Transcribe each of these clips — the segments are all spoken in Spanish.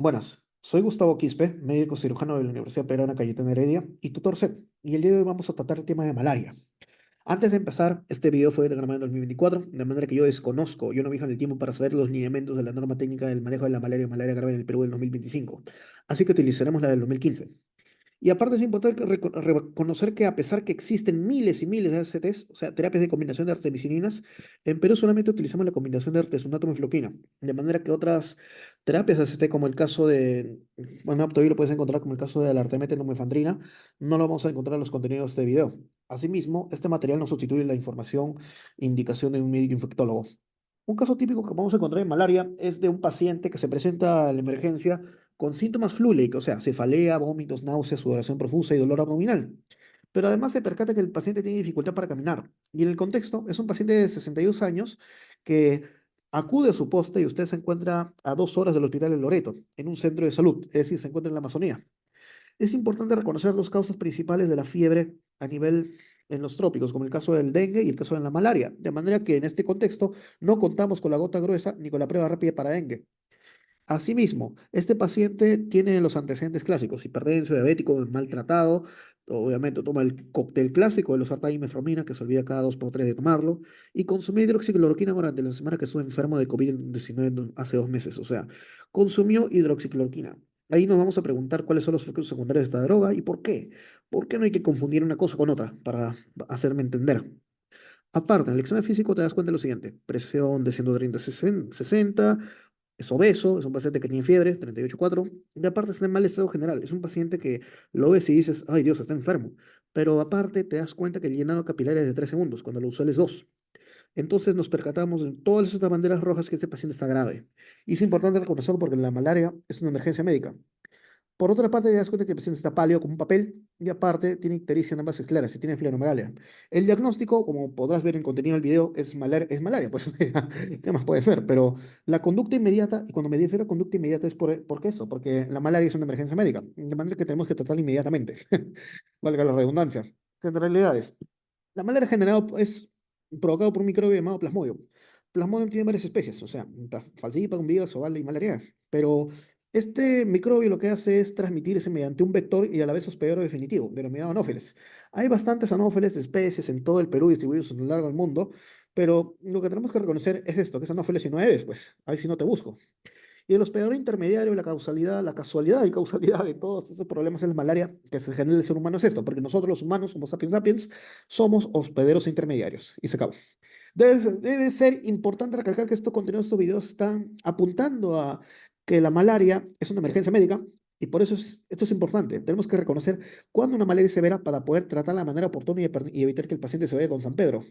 Buenas, soy Gustavo Quispe, médico cirujano de la Universidad Peruana Cayetana Heredia y tutor C. Y el día de hoy vamos a tratar el tema de malaria. Antes de empezar, este video fue grabado en 2024, de manera que yo desconozco, yo no viajo en el tiempo para saber los lineamientos de la norma técnica del manejo de la malaria y malaria grave en el Perú del 2025. Así que utilizaremos la del 2015. Y aparte es importante reconocer que a pesar que existen miles y miles de ACTs, o sea, terapias de combinación de artemisininas, en Perú solamente utilizamos la combinación de artesunate y floquina, de manera que otras terapias de ACT, como el caso de, bueno, todavía lo puedes encontrar como el caso de la artemether lumefantrina, no lo vamos a encontrar en los contenidos de este video. Asimismo, este material no sustituye la información e indicación de un médico infectólogo. Un caso típico que vamos a encontrar en malaria es de un paciente que se presenta a la emergencia con síntomas flu-like, o sea, cefalea, vómitos, náuseas, sudoración profusa y dolor abdominal. Pero además se percata que el paciente tiene dificultad para caminar. Y en el contexto, es un paciente de 62 años que acude a su poste y usted se encuentra a 2 horas del hospital de Loreto, en un centro de salud, es decir, se encuentra en la Amazonía. Es importante reconocer las causas principales de la fiebre a nivel en los trópicos, como el caso del dengue y el caso de la malaria, de manera que en este contexto no contamos con la gota gruesa ni con la prueba rápida para dengue. Asimismo, este paciente tiene los antecedentes clásicos, hipertenso, diabético, maltratado, obviamente toma el cóctel clásico de los y metformina, que se olvida cada 2 por 3 de tomarlo, y consumió hidroxicloroquina durante la semana que estuvo enfermo de COVID-19 hace 2 meses, o sea, consumió hidroxicloroquina. Ahí nos vamos a preguntar cuáles son los efectos secundarios de esta droga y por qué. ¿Por qué no hay que confundir una cosa con otra? Para hacerme entender. Aparte, en el examen físico te das cuenta de lo siguiente: presión de 130 60, es obeso, es un paciente que tiene fiebre, 38,4, y aparte está en mal estado general. Es un paciente que lo ves y dices, ay Dios, está enfermo. Pero aparte te das cuenta que el llenado capilar es de 3 segundos, cuando lo usual es 2. Entonces nos percatamos en todas estas banderas rojas que este paciente está grave. Y es importante reconocerlo porque la malaria es una emergencia médica. Por otra parte, te das cuenta que el paciente está pálido como un papel y aparte tiene ictericia en ambas escleras y tiene flebomegalia. El diagnóstico, como podrás ver en contenido del video, es malaria, pues ¿qué más puede ser? Pero la conducta inmediata, y cuando me refiero a conducta inmediata es por qué eso, porque la malaria es una emergencia médica, de manera que tenemos que tratarla inmediatamente, valga la redundancia. Generalidades. La malaria general es provocado por un microbio llamado Plasmodium. Plasmodium tiene varias especies, o sea, Falciparum, Vivax, Oval y malaria. Pero este microbio lo que hace es transmitirse mediante un vector y a la vez hospedero definitivo, denominado anófeles. Hay bastantes anófeles de especies en todo el Perú distribuidos a lo largo del mundo, pero lo que tenemos que reconocer es esto, que es anófeles y no Aedes, pues, ahí si no te busco. Y el hospedador intermediario, la causalidad, la casualidad y causalidad de todos estos problemas en la malaria que se genera en el ser humano es esto, porque nosotros los humanos, Homo sapiens sapiens, somos hospederos intermediarios. Y se acabó. Debe ser importante recalcar que estos contenidos, estos videos están apuntando a que la malaria es una emergencia médica y por eso esto es importante. Tenemos que reconocer cuándo una malaria es severa para poder tratarla de manera oportuna y evitar que el paciente se vaya con San Pedro.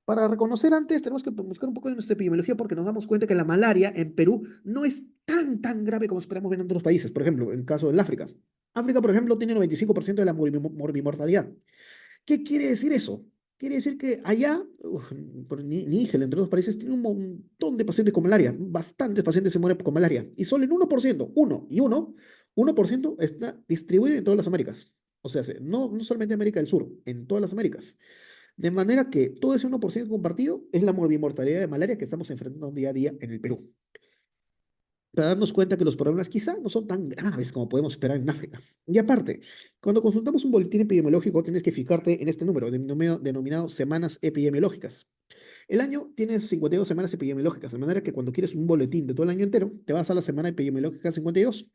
Para reconocer antes, tenemos que buscar un poco de nuestra epidemiología porque nos damos cuenta que la malaria en Perú no es tan grave como esperamos ver en otros países. Por ejemplo, en el caso del África. África, por ejemplo, tiene 95% de la morbimortalidad. ¿Qué quiere decir eso? Quiere decir que allá, por Níger, entre otros países, tiene un montón de pacientes con malaria. Bastantes pacientes se mueren con malaria. Y solo el 1%, 1% está distribuido en todas las Américas. O sea, no solamente en América del Sur, en todas las Américas. De manera que todo ese 1% compartido es la morbimortalidad de malaria que estamos enfrentando día a día en el Perú. Para darnos cuenta que los problemas quizá no son tan graves como podemos esperar en África. Y aparte, cuando consultamos un boletín epidemiológico, tienes que fijarte en este número, denominado semanas epidemiológicas. El año tiene 52 semanas epidemiológicas, de manera que cuando quieres un boletín de todo el año entero, te vas a la semana epidemiológica 52.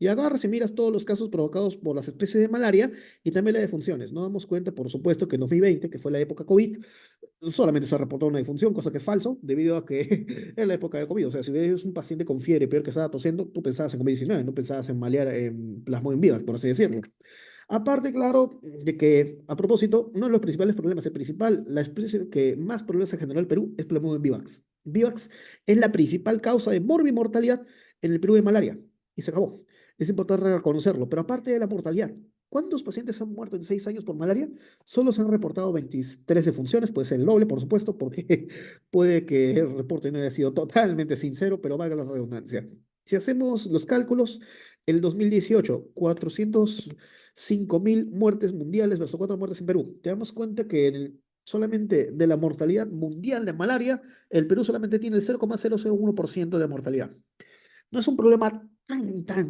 Y agarras y miras todos los casos provocados por las especies de malaria y también las defunciones. Nos damos cuenta, por supuesto, que en 2020, que fue la época COVID, solamente se reportó una defunción, cosa que es falso, debido a que es la época de COVID. O sea, si ves un paciente con fiebre peor que estaba tosiendo, tú pensabas en COVID-19, no pensabas en malear en Plasmodium vivax, por así decirlo. Aparte, claro, de que, a propósito, uno de los principales problemas, la especie que más problemas se generó en el Perú es Plasmodium vivax. Vivax es la principal causa de morbimortalidad en el Perú de malaria. Y se acabó. Es importante reconocerlo. Pero aparte de la mortalidad, ¿cuántos pacientes han muerto en 6 años por malaria? Solo se han reportado 23 defunciones, puede ser el doble, por supuesto, porque puede que el reporte no haya sido totalmente sincero, pero valga la redundancia. Si hacemos los cálculos, el 2018, 405.000 muertes mundiales versus 4 muertes en Perú. Te damos cuenta que solamente de la mortalidad mundial de malaria, el Perú solamente tiene el 0,001% de mortalidad. No es un problema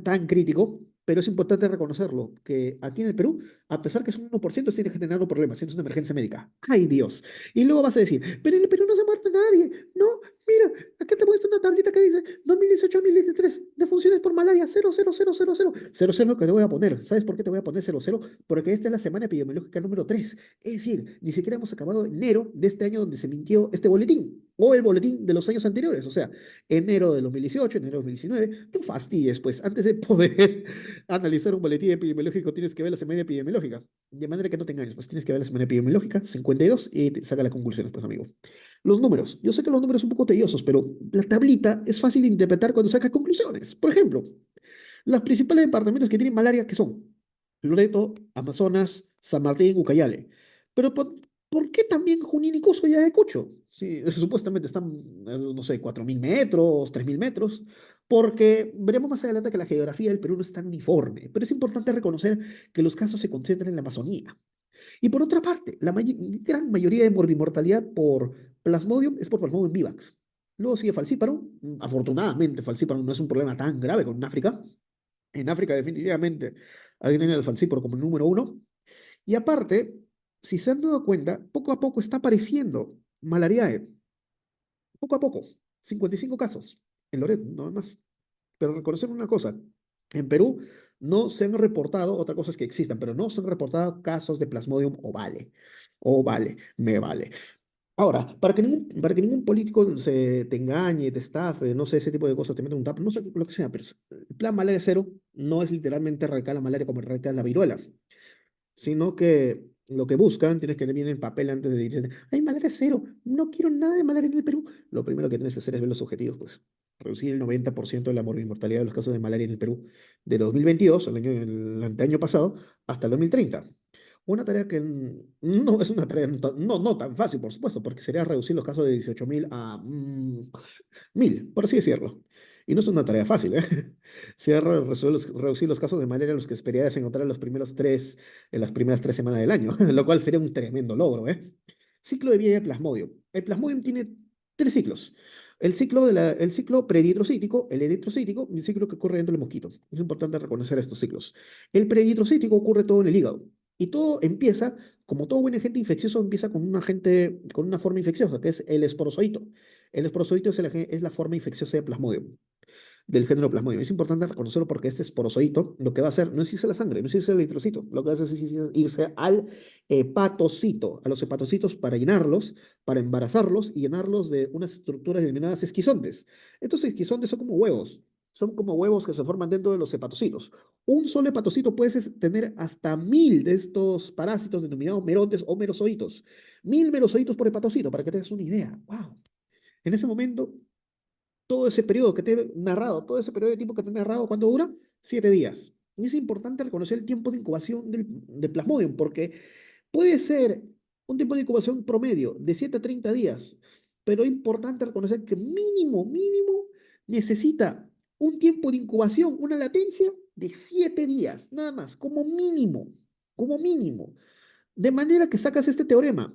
tan crítico, pero es importante reconocerlo, que aquí en el Perú, a pesar que es un 1%, sigue generando problemas, siendo una emergencia médica. ¡Ay, Dios! Y luego vas a decir, pero en el Perú no se ha muerto nadie. No, mira, aquí te muestro una tablita que dice 2018-2023, defunciones por malaria, 0,0000. 00 es lo que te voy a poner. ¿Sabes por qué te voy a poner 00? Porque esta es la semana epidemiológica número 3. Es decir, ni siquiera hemos acabado enero de este año donde se mintió este boletín, o el boletín de los años anteriores. O sea, enero de 2018, enero de 2019, no fastidies, pues, antes de poder analizar un boletín epidemiológico tienes que ver la semana epidemiológica, de manera que no te engañes, pues tienes que ver la semana epidemiológica, 52, y te saca las conclusiones, pues, amigo. Los números, yo sé que los números son un poco tediosos, pero la tablita es fácil de interpretar cuando sacas conclusiones. Por ejemplo, los principales departamentos que tienen malaria, ¿qué son? Loreto, Amazonas, San Martín, Ucayale. Pero ¿por qué también Junín y Cuzo y Ayacucho? Sí, supuestamente están, no sé, 4.000 metros, 3.000 metros, porque veremos más adelante que la geografía del Perú no es tan uniforme, pero es importante reconocer que los casos se concentran en la Amazonía. Y por otra parte, la gran mayoría de morbimortalidad por Plasmodium es por Plasmodium vivax. Luego sigue Falciparum. Afortunadamente, Falciparum no es un problema tan grave con África. En África, definitivamente, alguien tiene el falciparum como el número uno. Y aparte, si se han dado cuenta, poco a poco está apareciendo malariae. Poco a poco. 55 casos. En Loreto, nada más. Pero reconocer una cosa. En Perú no se han reportado, otra cosa es que existan, pero no se han reportado casos de Plasmodium ovale. Ovale, me vale. Ahora, para que ningún político se te engañe, te estafe, no sé, ese tipo de cosas, te mete un tap, no sé lo que sea, pero el plan malaria cero no es literalmente erradicar la malaria como erradicar la viruela, sino que lo que buscan, tienes que leer bien el papel antes de decir, hay malaria cero, no quiero nada de malaria en el Perú. Lo primero que tienes que hacer es ver los objetivos, pues. Reducir el 90% de la mortalidad de los casos de malaria en el Perú de 2022, el anteaño pasado, hasta el 2030. Una tarea que no es una tarea no tan fácil, por supuesto, porque sería reducir los casos de 18.000 a 1.000, por así decirlo. Y no es una tarea fácil, ¿eh? Sería reducir los casos de malaria a los que esperarías encontrar en las primeras 3 semanas del año, lo cual sería un tremendo logro, ¿eh? Ciclo de vida de Plasmodium. El Plasmodium tiene 3 ciclos. El ciclo preditrocítico, el eritrocítico y el ciclo que ocurre dentro del mosquito. Es importante reconocer estos ciclos. El preditrocítico ocurre todo en el hígado. Y todo empieza, como todo buen agente infeccioso, empieza con un agente, con una forma infecciosa, que es el esporozoito. El esporozoito es la forma infecciosa de Plasmodium, del género Plasmodium. Es importante reconocerlo porque este esporozoito lo que va a hacer no es irse a la sangre, no es irse al eritrocito, lo que va a hacer es irse al hepatocito, a los hepatocitos para llenarlos, para embarazarlos y llenarlos de unas estructuras denominadas esquizontes. Estos esquizontes son como huevos que se forman dentro de los hepatocitos. Un solo hepatocito puede tener hasta 1.000 de estos parásitos denominados merontes o merozoitos. 1.000 merozoitos por hepatocito, para que te des una idea. ¡Wow! En ese momento, todo ese periodo que te he narrado, todo ese periodo de tiempo que te he narrado, ¿cuánto dura? 7 días. Y es importante reconocer el tiempo de incubación del Plasmodium, porque puede ser un tiempo de incubación promedio de 7 a 30 días, pero es importante reconocer que mínimo necesita un tiempo de incubación, una latencia de 7 días, nada más, como mínimo, como mínimo. De manera que sacas este teorema.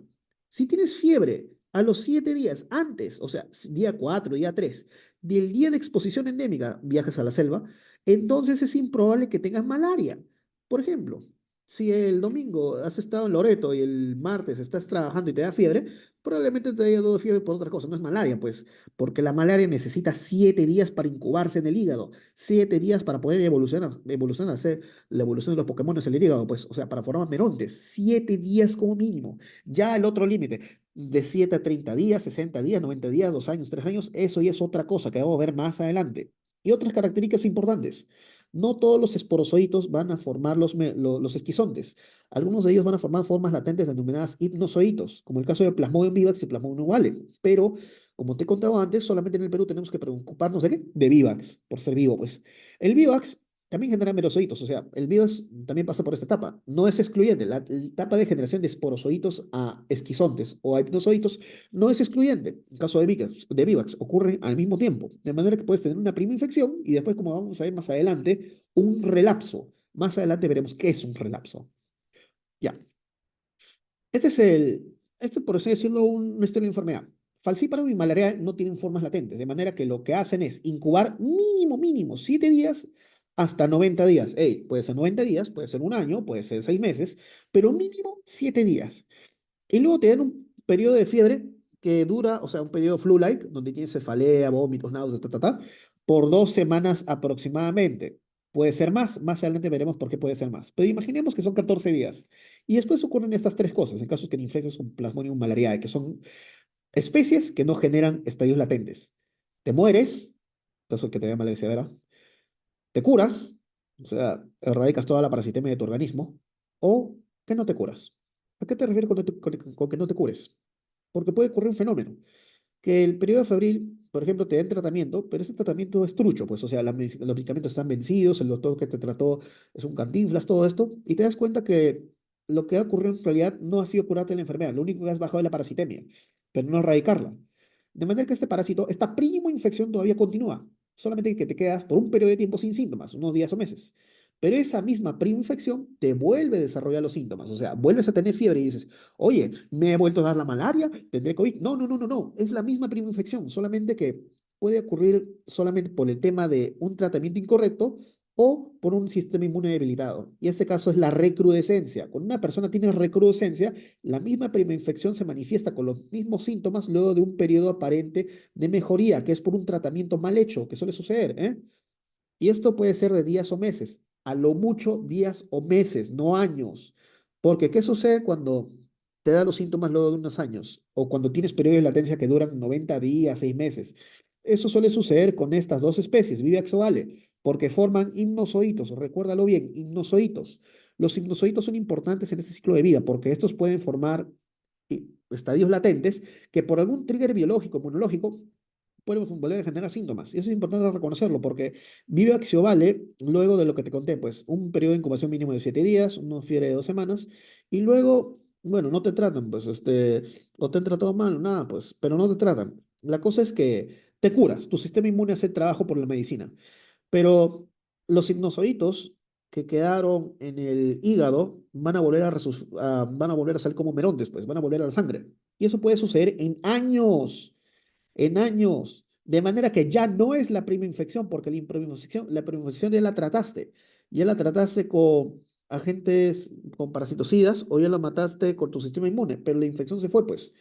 Si tienes fiebre a los 7 días antes, o sea, día 4, día 3, del día de exposición endémica, viajas a la selva, entonces es improbable que tengas malaria. Por ejemplo, si el domingo has estado en Loreto y el martes estás trabajando y te da fiebre, probablemente te haya dado fiebre por otra cosa, no es malaria, pues, porque la malaria necesita 7 días para incubarse en el hígado, 7 días para poder evolucionar, hacer la evolución de los Pokémon en el hígado, pues, o sea, para formar merontes, 7 días como mínimo. Ya el otro límite, de 7 a 30 días, 60 días, 90 días, 2 años, 3 años, eso ya es otra cosa que vamos a ver más adelante. Y otras características importantes. No todos los esporozoitos van a formar los esquizontes. Algunos de ellos van a formar formas latentes denominadas hipnozoitos, como el caso de Plasmodium vivax y Plasmodium ovale. Pero, como te he contado antes, solamente en el Perú tenemos que preocuparnos de qué? De vivax, por ser vivo, pues. El vivax también genera merozoitos, o sea, el virus también pasa por esta etapa. No es excluyente. La etapa de generación de esporozoitos a esquizontes o a hipnozoitos no es excluyente. En caso de Vivax ocurre al mismo tiempo. De manera que puedes tener una prima infección y después, como vamos a ver más adelante, un relapso. Más adelante veremos qué es un relapso. Ya. Este es por así decirlo, una historia de enfermedad. Falciparum y malaria no tienen formas latentes, de manera que lo que hacen es incubar mínimo 7 días hasta 90 días. Ey, puede ser 90 días, puede ser un año, puede ser 6 meses, pero mínimo 7 días. Y luego te dan un periodo de fiebre que dura, o sea, un periodo flu-like, donde tienes cefalea, vómitos, náuseas, por 2 semanas aproximadamente. Puede ser más adelante veremos por qué puede ser más. Pero imaginemos que son 14 días. Y después ocurren estas tres cosas, en caso que te infectes con Plasmodium malariae, que son especies que no generan estadios latentes. Te mueres, caso que te dé malaria severa, te curas, o sea, erradicas toda la parasitemia de tu organismo, o que no te curas. ¿A qué te refieres con que no te cures? Porque puede ocurrir un fenómeno, que el periodo febril, por ejemplo, te den tratamiento, pero ese tratamiento es trucho, pues, o sea, los medicamentos están vencidos, el doctor que te trató es un cantinflas, todo esto, y te das cuenta que lo que ha ocurrido en realidad no ha sido curarte la enfermedad, lo único que has bajado es la parasitemia, pero no erradicarla. De manera que este parásito, esta primo infección todavía continúa, solamente que te quedas por un periodo de tiempo sin síntomas, unos días o meses. Pero esa misma primo infección te vuelve a desarrollar los síntomas, o sea, vuelves a tener fiebre y dices, oye, me he vuelto a dar la malaria, tendré COVID. No. Es la misma prima infección, solamente que puede ocurrir solamente por el tema de un tratamiento incorrecto o por un sistema inmune debilitado. Y este caso es la recrudescencia. Cuando una persona tiene recrudescencia, la misma prima infección se manifiesta con los mismos síntomas luego de un periodo aparente de mejoría, que es por un tratamiento mal hecho, que suele suceder, ¿eh? Y esto puede ser de días o meses, a lo mucho días o meses, no años. Porque, ¿qué sucede cuando te da los síntomas luego de unos años? O cuando tienes periodos de latencia que duran 90 días, 6 meses. Eso suele suceder con estas dos especies, Vivax ovale, porque forman hipnozoitos. Recuérdalo bien, hipnozoitos. Los hipnozoitos son importantes en este ciclo de vida porque estos pueden formar estadios latentes que por algún trigger biológico, inmunológico, podemos volver a generar síntomas. Y eso es importante reconocerlo porque vive Axiovale, luego de lo que te conté, pues un periodo de incubación mínimo de 7 días, una fiebre de 2 semanas, y luego, bueno, no te tratan, pues, o te han tratado mal, nada, pues, pero no te tratan. La cosa es que te curas, tu sistema inmune hace el trabajo por la medicina, pero los hipnozoitos que quedaron en el hígado van a volver a salir como merontes, pues, van a volver a la sangre. Y eso puede suceder en años, de manera que ya no es la prima infección, porque la prima infección ya la trataste con agentes, con parasitocidas, o ya la mataste con tu sistema inmune, pero la infección se fue, pues.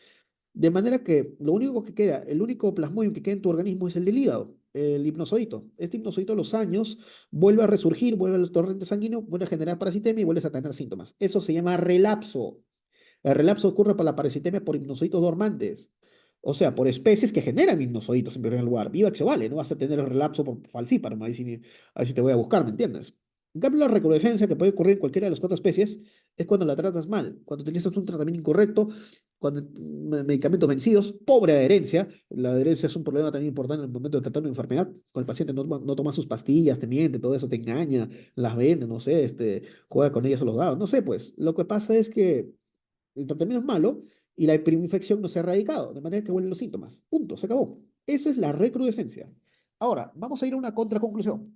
De manera que lo único que queda, el único plasmodium que queda en tu organismo es el del hígado, el hipnozoito. Este hipnozoito a los años vuelve a resurgir, vuelve al torrente sanguíneo, vuelve a generar parasitemia y vuelves a tener síntomas. Eso se llama relapso. El relapso ocurre por la parasitemia por hipnozoitos dormantes. O sea, por especies que generan hipnozoitos en primer lugar. Viva se vale, no vas a tener el relapso por falciparum. Ahí sí te voy a buscar, ¿me entiendes? En cambio, la recrudescencia que puede ocurrir en cualquiera de las cuatro especies es cuando la tratas mal, cuando utilizas un tratamiento incorrecto, cuando medicamentos vencidos, pobre adherencia. La adherencia es un problema también importante en el momento de tratar una enfermedad. Cuando el paciente no toma sus pastillas, te miente, todo eso te engaña, las vende, no sé, juega con ellas o los dados. No sé, pues. Lo que pasa es que el tratamiento es malo y la infección no se ha erradicado, de manera que vuelven los síntomas. Punto, se acabó. Esa es la recrudescencia. Ahora, vamos a ir a una contraconclusión.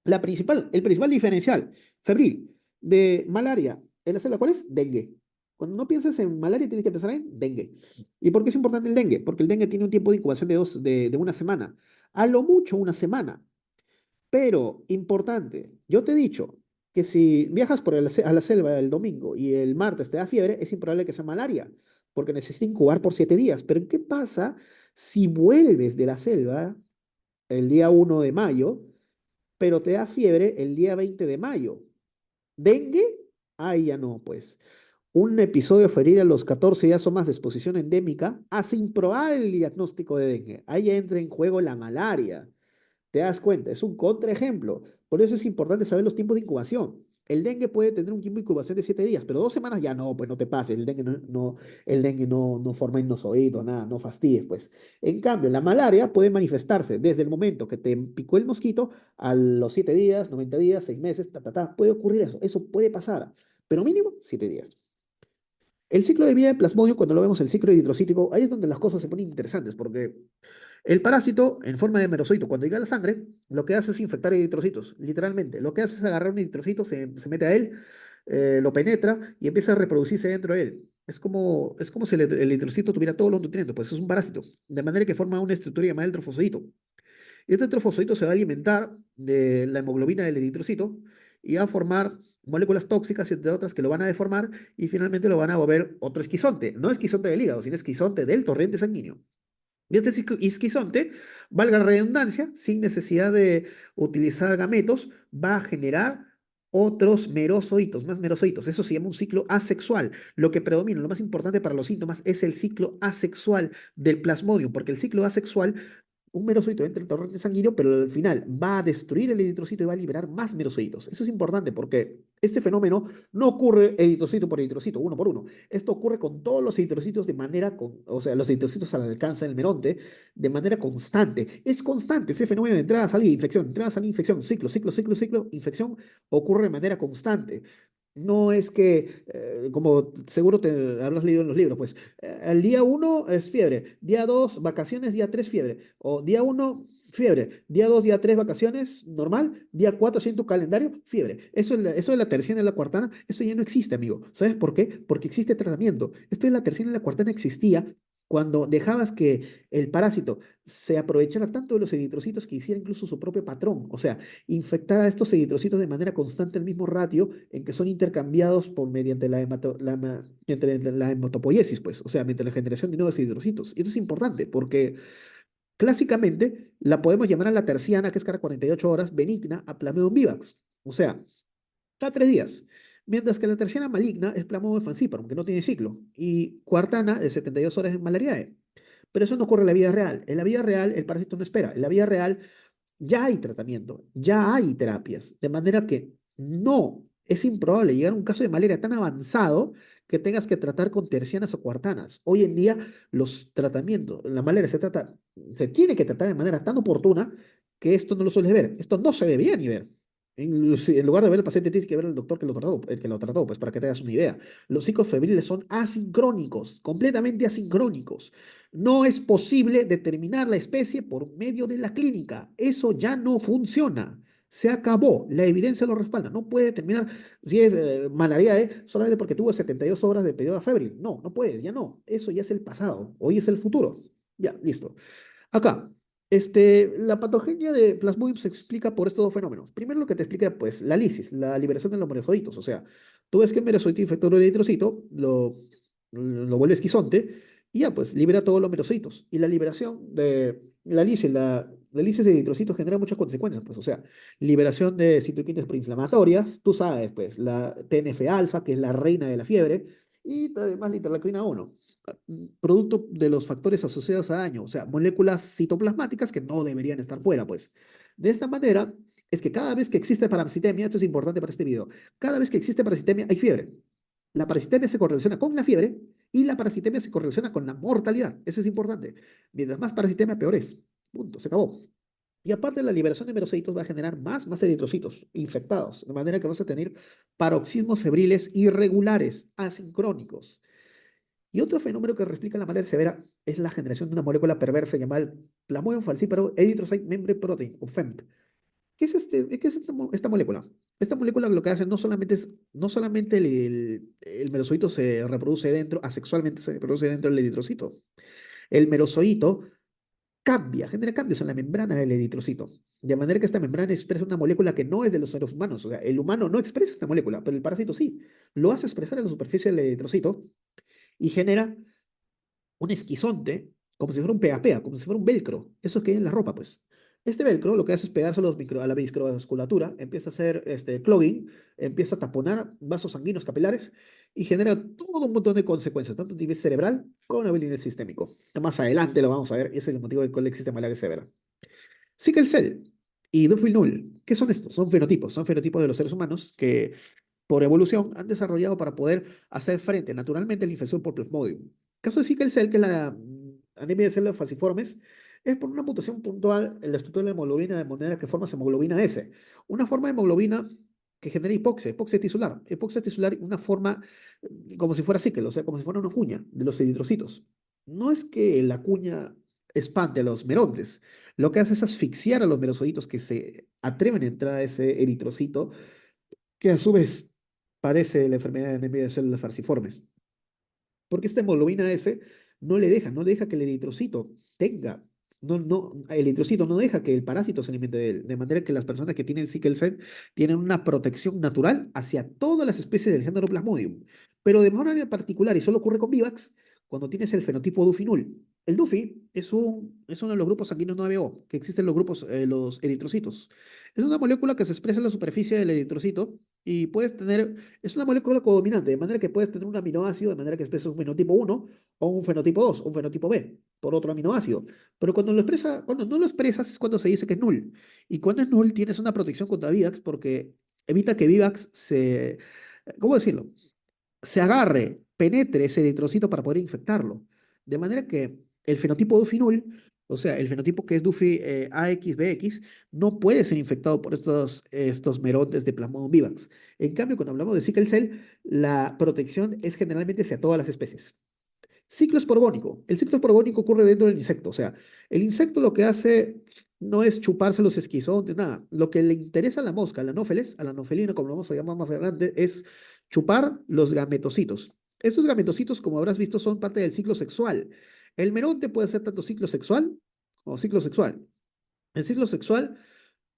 El principal diferencial febril de malaria en la célula, ¿cuál es? Dengue. Cuando no piensas en malaria, tienes que pensar en dengue. ¿Y por qué es importante el dengue? Porque el dengue tiene un tiempo de incubación de una semana. A lo mucho una semana. Pero, importante, yo te he dicho que si viajas a la selva el domingo y el martes te da fiebre, es improbable que sea malaria, porque necesitas incubar por 7 días. Pero, ¿qué pasa si vuelves de la selva el día 1 de mayo, pero te da fiebre el día 20 de mayo? ¿Dengue? Ahí ya no, pues. Un episodio febril a los 14 días o más de exposición endémica hace improbable el diagnóstico de dengue. Ahí entra en juego la malaria. ¿Te das cuenta? Es un contraejemplo. Por eso es importante saber los tiempos de incubación. El dengue puede tener un tiempo de incubación de 7 días, pero 2 semanas ya no, pues no te pases. El dengue no forma hipnozoido, nada, no fastidies, pues. En cambio, la malaria puede manifestarse desde el momento que te picó el mosquito a los 7 días, 90 días, 6 meses, Puede ocurrir eso. Eso puede pasar, pero mínimo 7 días. El ciclo de vida de Plasmodium, cuando lo vemos el ciclo eritrocítico, ahí es donde las cosas se ponen interesantes, porque el parásito, en forma de merozoito, cuando llega a la sangre, lo que hace es infectar eritrocitos, literalmente. Lo que hace es agarrar un eritrocito, se mete a él, lo penetra y empieza a reproducirse dentro de él. Es como si el eritrocito tuviera todos los nutrientes, pues es un parásito, de manera que forma una estructura llamada el trofosodito. Y este trofosodito se va a alimentar de la hemoglobina del eritrocito y va a formar moléculas tóxicas, entre otras, que lo van a deformar y finalmente lo van a volver otro esquizonte. No esquizonte del hígado, sino esquizonte del torrente sanguíneo. Y este isquizonte, valga la redundancia, sin necesidad de utilizar gametos, va a generar otros merozoitos, más merozoitos. Eso se llama un ciclo asexual. Lo que predomina, lo más importante para los síntomas, es el ciclo asexual del plasmodium, porque el ciclo asexual, un merozoito entra en el torrente sanguíneo, pero al final va a destruir el eritrocito y va a liberar más merozoitos. Eso es importante porque este fenómeno no ocurre eritrocito por eritrocito, uno por uno. Esto ocurre con todos los eritrocitos de manera, o sea, los eritrocitos al alcance del meronte, de manera constante. Es constante ese fenómeno de entrada, salida, infección, entrada, salida, infección, ciclo, ciclo, ciclo, ciclo, infección, ocurre de manera constante. No es que, como seguro te habrás leído en los libros, pues, el día uno es fiebre, día 2 vacaciones, día 3 fiebre, o día uno fiebre, día 2 día 3 vacaciones, normal, día 4 así en tu calendario, fiebre. Eso de la terciana y la cuartana, eso ya no existe, amigo. ¿Sabes por qué? Porque existe tratamiento. Esto de la terciana y la cuartana existía cuando dejabas que el parásito se aprovechara tanto de los eritrocitos que hiciera incluso su propio patrón. O sea, infectar a estos eritrocitos de manera constante el mismo ratio en que son intercambiados por mediante mediante la hematopoiesis, pues, o sea, mediante la generación de nuevos eritrocitos. Y eso es importante porque clásicamente la podemos llamar a la terciana, que es cada 48 horas, benigna a Plasmodium vivax, o sea, cada 3 días. Mientras que la terciana maligna es Plasmodium falciparum, que no tiene ciclo, y cuartana de 72 horas en malariae. Pero eso no ocurre en la vida real. En la vida real el parásito no espera. En la vida real ya hay tratamiento, ya hay terapias, de manera que no es improbable llegar a un caso de malaria tan avanzado que tengas que tratar con tercianas o cuartanas. Hoy en día los tratamientos, la malaria se tiene que tratar de manera tan oportuna que esto no lo sueles ver, esto no se debería ni ver. En lugar de ver al paciente, tienes que ver al doctor que lo trató, el que lo trató, pues para que te hagas una idea. Los ciclos febriles son asincrónicos, completamente asincrónicos. No es posible determinar la especie por medio de la clínica. Eso ya no funciona. Se acabó. La evidencia lo respalda. No puede determinar si es malaria solamente porque tuvo 72 horas de periodo febril. No, no puedes, ya no. Eso ya es el pasado. Hoy es el futuro. Ya, listo. Acá, la patogenia de Plasmodium se explica por estos dos fenómenos. Primero lo que te explica, pues, la lisis, la liberación de los merozoitos. O sea, tú ves que el merozoito infectó el eritrocito, lo vuelve esquizonte, y ya, pues, libera todos los merozoitos. Y la liberación de la lisis de eritrocitos genera muchas consecuencias, pues, o sea, liberación de citoquinas proinflamatorias, tú sabes, pues, la TNF-alfa, que es la reina de la fiebre, y además la interleucina 1 producto de los factores asociados a daño, o sea, moléculas citoplasmáticas que no deberían estar fuera, pues. De esta manera, es que cada vez que existe parasitemia, esto es importante para este video, cada vez que existe parasitemia hay fiebre. La parasitemia se correlaciona con la fiebre y la parasitemia se correlaciona con la mortalidad. Eso es importante. Mientras más parasitemia, peor es. Punto, se acabó. Y aparte, la liberación de merocitos va a generar más eritrocitos infectados, de manera que vas a tener paroxismos febriles irregulares, asincrónicos. Y otro fenómeno que replica la malaria severa es la generación de una molécula perversa llamada el Plasmodium falciparum erythrocyte membrane protein, o FEMP. ¿Qué es esta molécula? Esta molécula lo que hace no solamente el merozoito se reproduce dentro, asexualmente se reproduce dentro del eritrocito. El merozoito genera cambios en la membrana del eritrocito. De manera que esta membrana expresa una molécula que no es de los seres humanos. O sea, el humano no expresa esta molécula, pero el parásito sí. Lo hace expresar en la superficie del eritrocito y genera un esquizonte, como si fuera un pega-pega, como si fuera un velcro, eso que hay en la ropa, pues. Este velcro lo que hace es pegarse a la microvasculatura, empieza a hacer clogging, empieza a taponar vasos sanguíneos capilares y genera todo un montón de consecuencias, tanto a nivel cerebral como a nivel sistémico. Más adelante lo vamos a ver, ese es el motivo del cual existe malaria severa. Sickle cell y Duffy Null, ¿qué son estos? Son fenotipos de los seres humanos que por evolución han desarrollado para poder hacer frente naturalmente a la infección por Plasmodium. El caso de sickle cell, que es la anemia de células falciformes, es por una mutación puntual en la estructura de la hemoglobina de manera que forma hemoglobina S, una forma de hemoglobina que genera hipoxia tisular. Hipoxia tisular, una forma como si fuera sickle, o sea, como si fuera una cuña de los eritrocitos. No es que la cuña espante a los merontes, lo que hace es asfixiar a los merosocitos que se atreven a entrar a ese eritrocito, que a su vez padece la enfermedad de anemia de células falciformes. porque esta hemoglobina S no le deja que el eritrocito tenga, el eritrocito no deja que el parásito se alimente de él, de manera que las personas que tienen sickle cell tienen una protección natural hacia todas las especies del género Plasmodium, pero de manera particular, y solo ocurre con Vivax, cuando tienes el fenotipo Duffy null. El Duffy es uno de los grupos sanguíneos 9O, que existen los grupos, los eritrocitos. Es una molécula que se expresa en la superficie del eritrocito y puedes tener, es una molécula codominante, de manera que puedes tener un aminoácido, de manera que expresa un fenotipo 1 o un fenotipo 2 o un fenotipo B por otro aminoácido. Pero cuando no lo expresas es cuando se dice que es null. Y cuando es null tienes una protección contra Vivax porque evita que Vivax se, ¿cómo decirlo? Se agarre, penetre ese eritrocito para poder infectarlo. De manera que el fenotipo Duffy null, o sea, el fenotipo que es Duffy AXBX, no puede ser infectado por estos merotes de Plasmodium vivax. En cambio, cuando hablamos de sickle cell, la protección es generalmente hacia todas las especies. Ciclo esporgónico. El ciclo esporgónico ocurre dentro del insecto. O sea, el insecto lo que hace no es chuparse los esquizontes, nada. Lo que le interesa a la mosca, a la anófeles, a la anofelina, como lo vamos a llamar más adelante, es chupar los gametocitos. Estos gametocitos, como habrás visto, son parte del ciclo sexual. El meronte puede ser tanto ciclo sexual como ciclo sexual. El ciclo sexual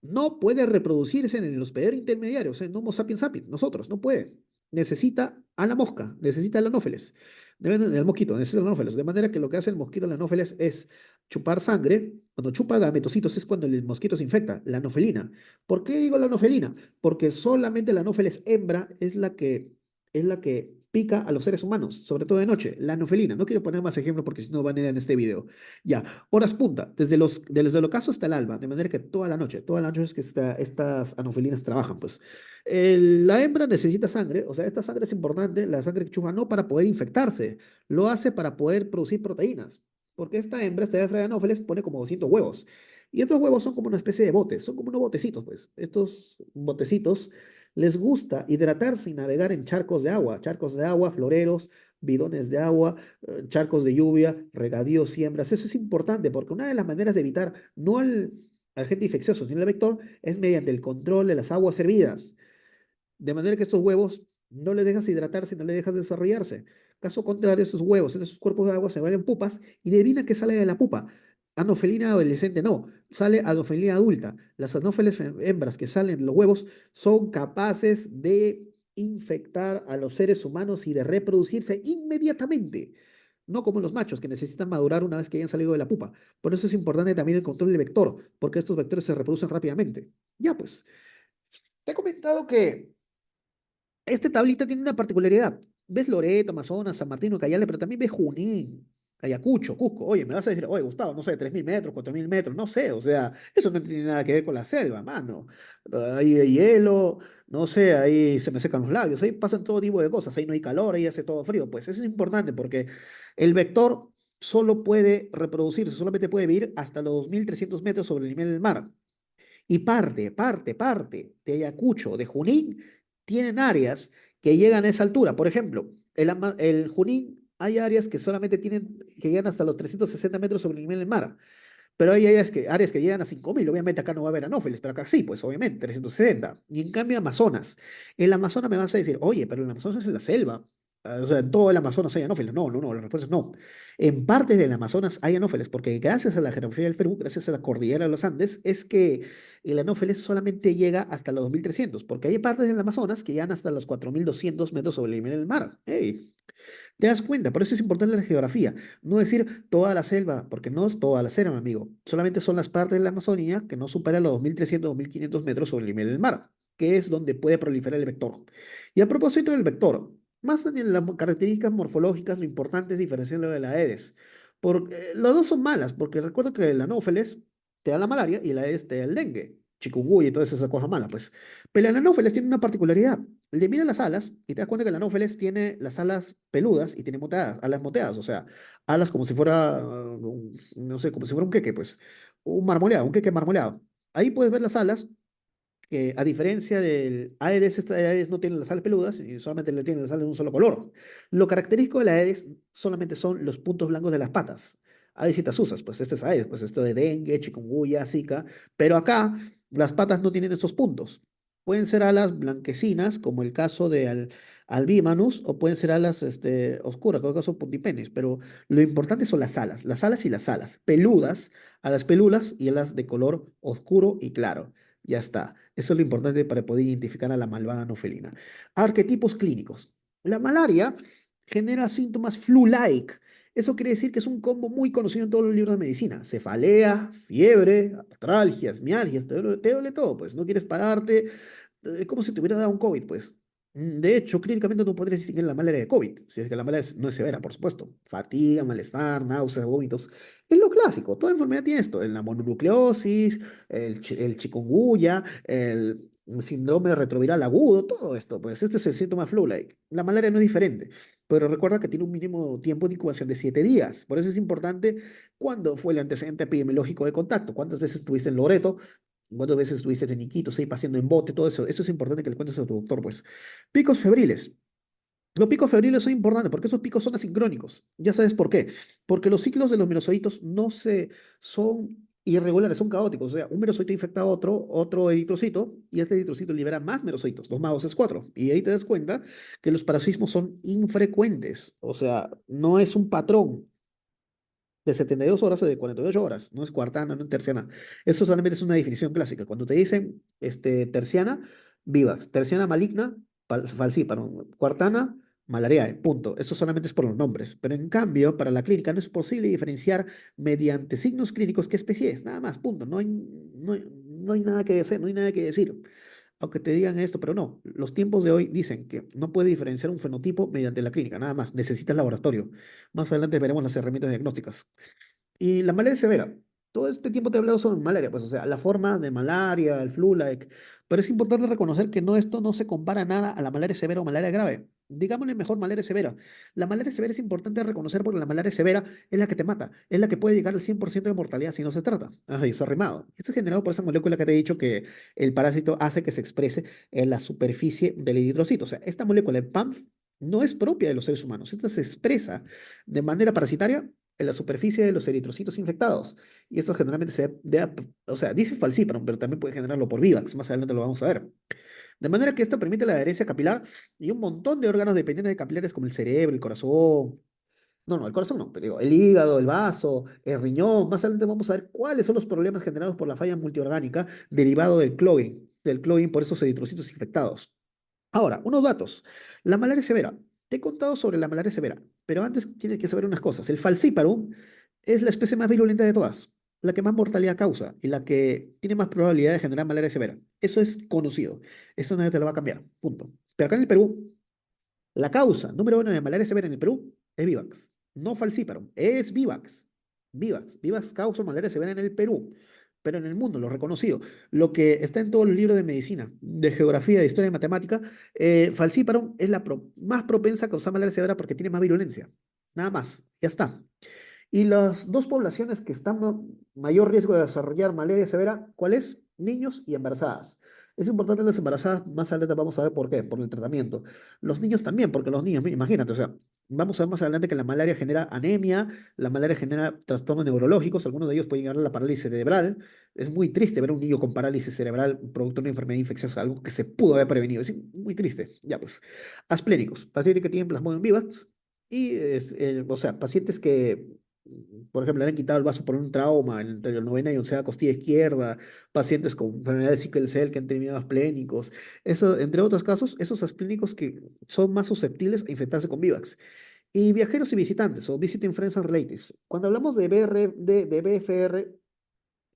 no puede reproducirse en el hospedero intermediario, o sea, en Homo sapiens sapiens, nosotros, no puede. Necesita a la mosca, necesita al anófeles, del mosquito, necesita al anófeles. De manera que lo que hace el mosquito, el anófeles, es chupar sangre. Cuando chupa gametocitos es cuando el mosquito se infecta, la anofelina. ¿Por qué digo la anofelina? Porque solamente la anófeles hembra es la que pica a los seres humanos, sobre todo de noche, la anofelina. No quiero poner más ejemplos porque si no van a ir en este video. Ya, horas punta, desde el ocaso hasta el alba, de manera que toda la noche es que estas anofelinas trabajan, pues. La hembra necesita sangre, o sea, esta sangre es importante, la sangre que chupa no para poder infectarse, lo hace para poder producir proteínas, porque esta hembra, esta de anófeles, pone como 200 huevos. Y estos huevos son como una especie de botes, son como unos botecitos, pues. Estos botecitos les gusta hidratarse y navegar en charcos de agua, floreros, bidones de agua, charcos de lluvia, regadíos, siembras. Eso es importante porque una de las maneras de evitar no al agente infeccioso, sino el vector, es mediante el control de las aguas hervidas. De manera que estos huevos no les dejas hidratarse, no les dejas desarrollarse. Caso contrario, esos huevos en esos cuerpos de agua se vuelven pupas y adivina qué sale de la pupa. Anofelina adolescente no, sale anofelina adulta. Las anófeles hembras que salen de los huevos son capaces de infectar a los seres humanos y de reproducirse inmediatamente. No como los machos que necesitan madurar una vez que hayan salido de la pupa. Por eso es importante también el control del vector, porque estos vectores se reproducen rápidamente. Ya pues, te he comentado que este tablita tiene una particularidad. Ves Loreto, Amazonas, San Martín, Ucayali, pero también ves Junín, Ayacucho, Cusco. Oye, me vas a decir, oye, Gustavo, no sé, 3000 metros, 4000 metros, no sé, o sea, eso no tiene nada que ver con la selva, mano. Ahí hay hielo, no sé, ahí se me secan los labios, ahí pasan todo tipo de cosas, ahí no hay calor, ahí hace todo frío. Pues eso es importante porque el vector solo puede reproducirse, solamente puede vivir hasta los 2300 metros sobre el nivel del mar. Y parte de Ayacucho, de Junín, tienen áreas que llegan a esa altura. Por ejemplo, el Junín hay áreas que solamente que llegan hasta los 360 metros sobre el nivel del mar. Pero hay áreas que llegan a 5000. Obviamente acá no va a haber anófeles, pero acá sí, pues obviamente, 360. Y en cambio Amazonas. En el Amazonas me vas a decir, oye, pero el Amazonas es en la selva. O sea, en todo el Amazonas hay anófeles. No, no, no, la respuesta es no. En partes del Amazonas hay anófeles, porque gracias a la geografía del Perú, gracias a la cordillera de los Andes, es que el anófeles solamente llega hasta los 2300, porque hay partes del Amazonas que llegan hasta los 4200 metros sobre el nivel del mar. ¡Ey! ¿Te das cuenta? Por eso es importante la geografía. No decir toda la selva, porque no es toda la selva, mi amigo. Solamente son las partes de la Amazonía que no superan los 2300 o 1500 metros sobre el nivel del mar, que es donde puede proliferar el vector. Y a propósito del vector, más allá de las características morfológicas, lo importante es diferenciarlo de la Aedes. Porque las dos son malas, porque recuerda que el anófeles te da la malaria y el Aedes te da el dengue, chikungunya y todas esas cosas malas, pues. Pero el anófeles tiene una particularidad. Le mira las alas y te das cuenta que el anófeles tiene las alas peludas y tiene moteadas, alas moteadas, o sea, alas como si fuera, no sé, como si fuera un queque, pues, un marmoleado, un queque marmoleado. Ahí puedes ver las alas, que a diferencia del Aedes, esta Aedes no tiene las alas peludas y solamente le tiene las alas de un solo color. Lo característico de la Aedes solamente son los puntos blancos de las patas. Aedes y tasusas, pues este es Aedes, pues esto de dengue, chikungunya, zika, pero acá las patas no tienen estos puntos. Pueden ser alas blanquecinas, como el caso de Albimanus, o pueden ser alas oscuras, como el caso de Puntipenis, pero lo importante son las alas y las alas, peludas, alas peludas y alas de color oscuro y claro. Ya está. Eso es lo importante para poder identificar a la malvada anofelina. Arquetipos clínicos. La malaria genera síntomas flu-like. Eso quiere decir que es un combo muy conocido en todos los libros de medicina. Cefalea, fiebre, artralgias, mialgias, te duele todo, pues no quieres pararte, como si te hubiera dado un COVID, pues. De hecho, clínicamente no podrías distinguir la malaria de COVID, si es que la malaria no es severa, por supuesto. Fatiga, malestar, náuseas, vómitos. Es lo clásico. Toda enfermedad tiene esto. La mononucleosis, el chikungunya, el síndrome retroviral agudo, todo esto. Pues este es el síntoma flu-like. La malaria no es diferente, pero recuerda que tiene un mínimo tiempo de incubación de 7 días. Por eso es importante cuándo fue el antecedente epidemiológico de contacto, cuántas veces estuviste en Loreto, cuántas veces estuviste en Iquitos, ahí paseando en bote, todo eso. Eso es importante que le cuentes a tu doctor, pues. Picos febriles. Los picos febriles son importantes porque esos picos son asincrónicos. Ya sabes por qué. Porque los ciclos de los merocitos no se son irregulares, son caóticos. O sea, un merocito infecta a otro, otro eritrocito, y este eritrocito libera más merocitos. 2 más 2 es 4. Y ahí te das cuenta que los paroxismos son infrecuentes. O sea, no es un patrón de 72 horas o de 48 horas, no es cuartana, no es terciana. Eso solamente es una definición clásica. Cuando te dicen terciana, vivax, terciana maligna, falciparum, cuartana, malariae, punto. Eso solamente es por los nombres. Pero en cambio, para la clínica no es posible diferenciar mediante signos clínicos qué especie es, nada más, punto. No hay nada que decir, no hay nada que decir aunque te digan esto, pero no, los tiempos de hoy dicen que no puede diferenciar un fenotipo mediante la clínica, nada más, necesitas laboratorio. Más adelante veremos las herramientas diagnósticas. Y la malaria severa. Todo este tiempo te he hablado sobre malaria, pues, o sea, la forma de malaria, el flu-like. Pero es importante reconocer que esto no se compara nada a la malaria severa o malaria grave. Digámosle mejor malaria severa. La malaria severa es importante reconocer porque la malaria severa es la que te mata, es la que puede llegar al 100% de mortalidad si no se trata. Ay, eso arrimado. Esto es generado por esa molécula que te he dicho que el parásito hace que se exprese en la superficie del eritrocito. O sea, esta molécula, el PAMF, no es propia de los seres humanos. Esta se expresa de manera parasitaria en la superficie de los eritrocitos infectados. Y esto generalmente o sea, dice falciparum, pero también puede generarlo por vivax. Más adelante lo vamos a ver. De manera que esto permite la adherencia capilar y un montón de órganos dependientes de capilares como el cerebro, el corazón. No, el corazón no, pero digo, el hígado, el vaso, el riñón. Más adelante vamos a ver cuáles son los problemas generados por la falla multiorgánica derivado del clogging por esos eritrocitos infectados. Ahora, unos datos. La malaria severa. Te he contado sobre la malaria severa, pero antes tienes que saber unas cosas. El falciparum es la especie más virulenta de todas, la que más mortalidad causa y la que tiene más probabilidad de generar malaria severa. Eso es conocido. Eso nadie te lo va a cambiar. Punto. Pero acá en el Perú, la causa número uno de malaria severa en el Perú es Vivax. No falciparum, es Vivax. Vivax causa malaria severa en el Perú, pero en el mundo, lo reconocido. Lo que está en todos los libros de medicina, de geografía, de historia y matemática, falciparum es la más propensa a causar malaria severa porque tiene más virulencia. Nada más, ya está. Y las dos poblaciones que están mayor riesgo de desarrollar malaria severa, ¿cuál es? Niños y embarazadas. Es importante las embarazadas, más adelante vamos a ver por qué, por el tratamiento. Los niños también, porque los niños, imagínate, o sea, vamos a ver más adelante que la malaria genera anemia, la malaria genera trastornos neurológicos, algunos de ellos pueden llegar a la parálisis cerebral. Es muy triste ver a un niño con parálisis cerebral producto de una enfermedad infecciosa, algo que se pudo haber prevenido. Es muy triste. Ya pues. Asplénicos, pacientes que tienen plasmodium vivax y, o sea, pacientes que por ejemplo, le han quitado el vaso por un trauma entre la novena y onceava costilla izquierda, pacientes con enfermedad de sickle cell que han tenido asplénicos, eso, entre otros casos, esos asplénicos que son más susceptibles a infectarse con VIVAX. Y viajeros y visitantes, o Visiting Friends and Relatives. Cuando hablamos de BFR,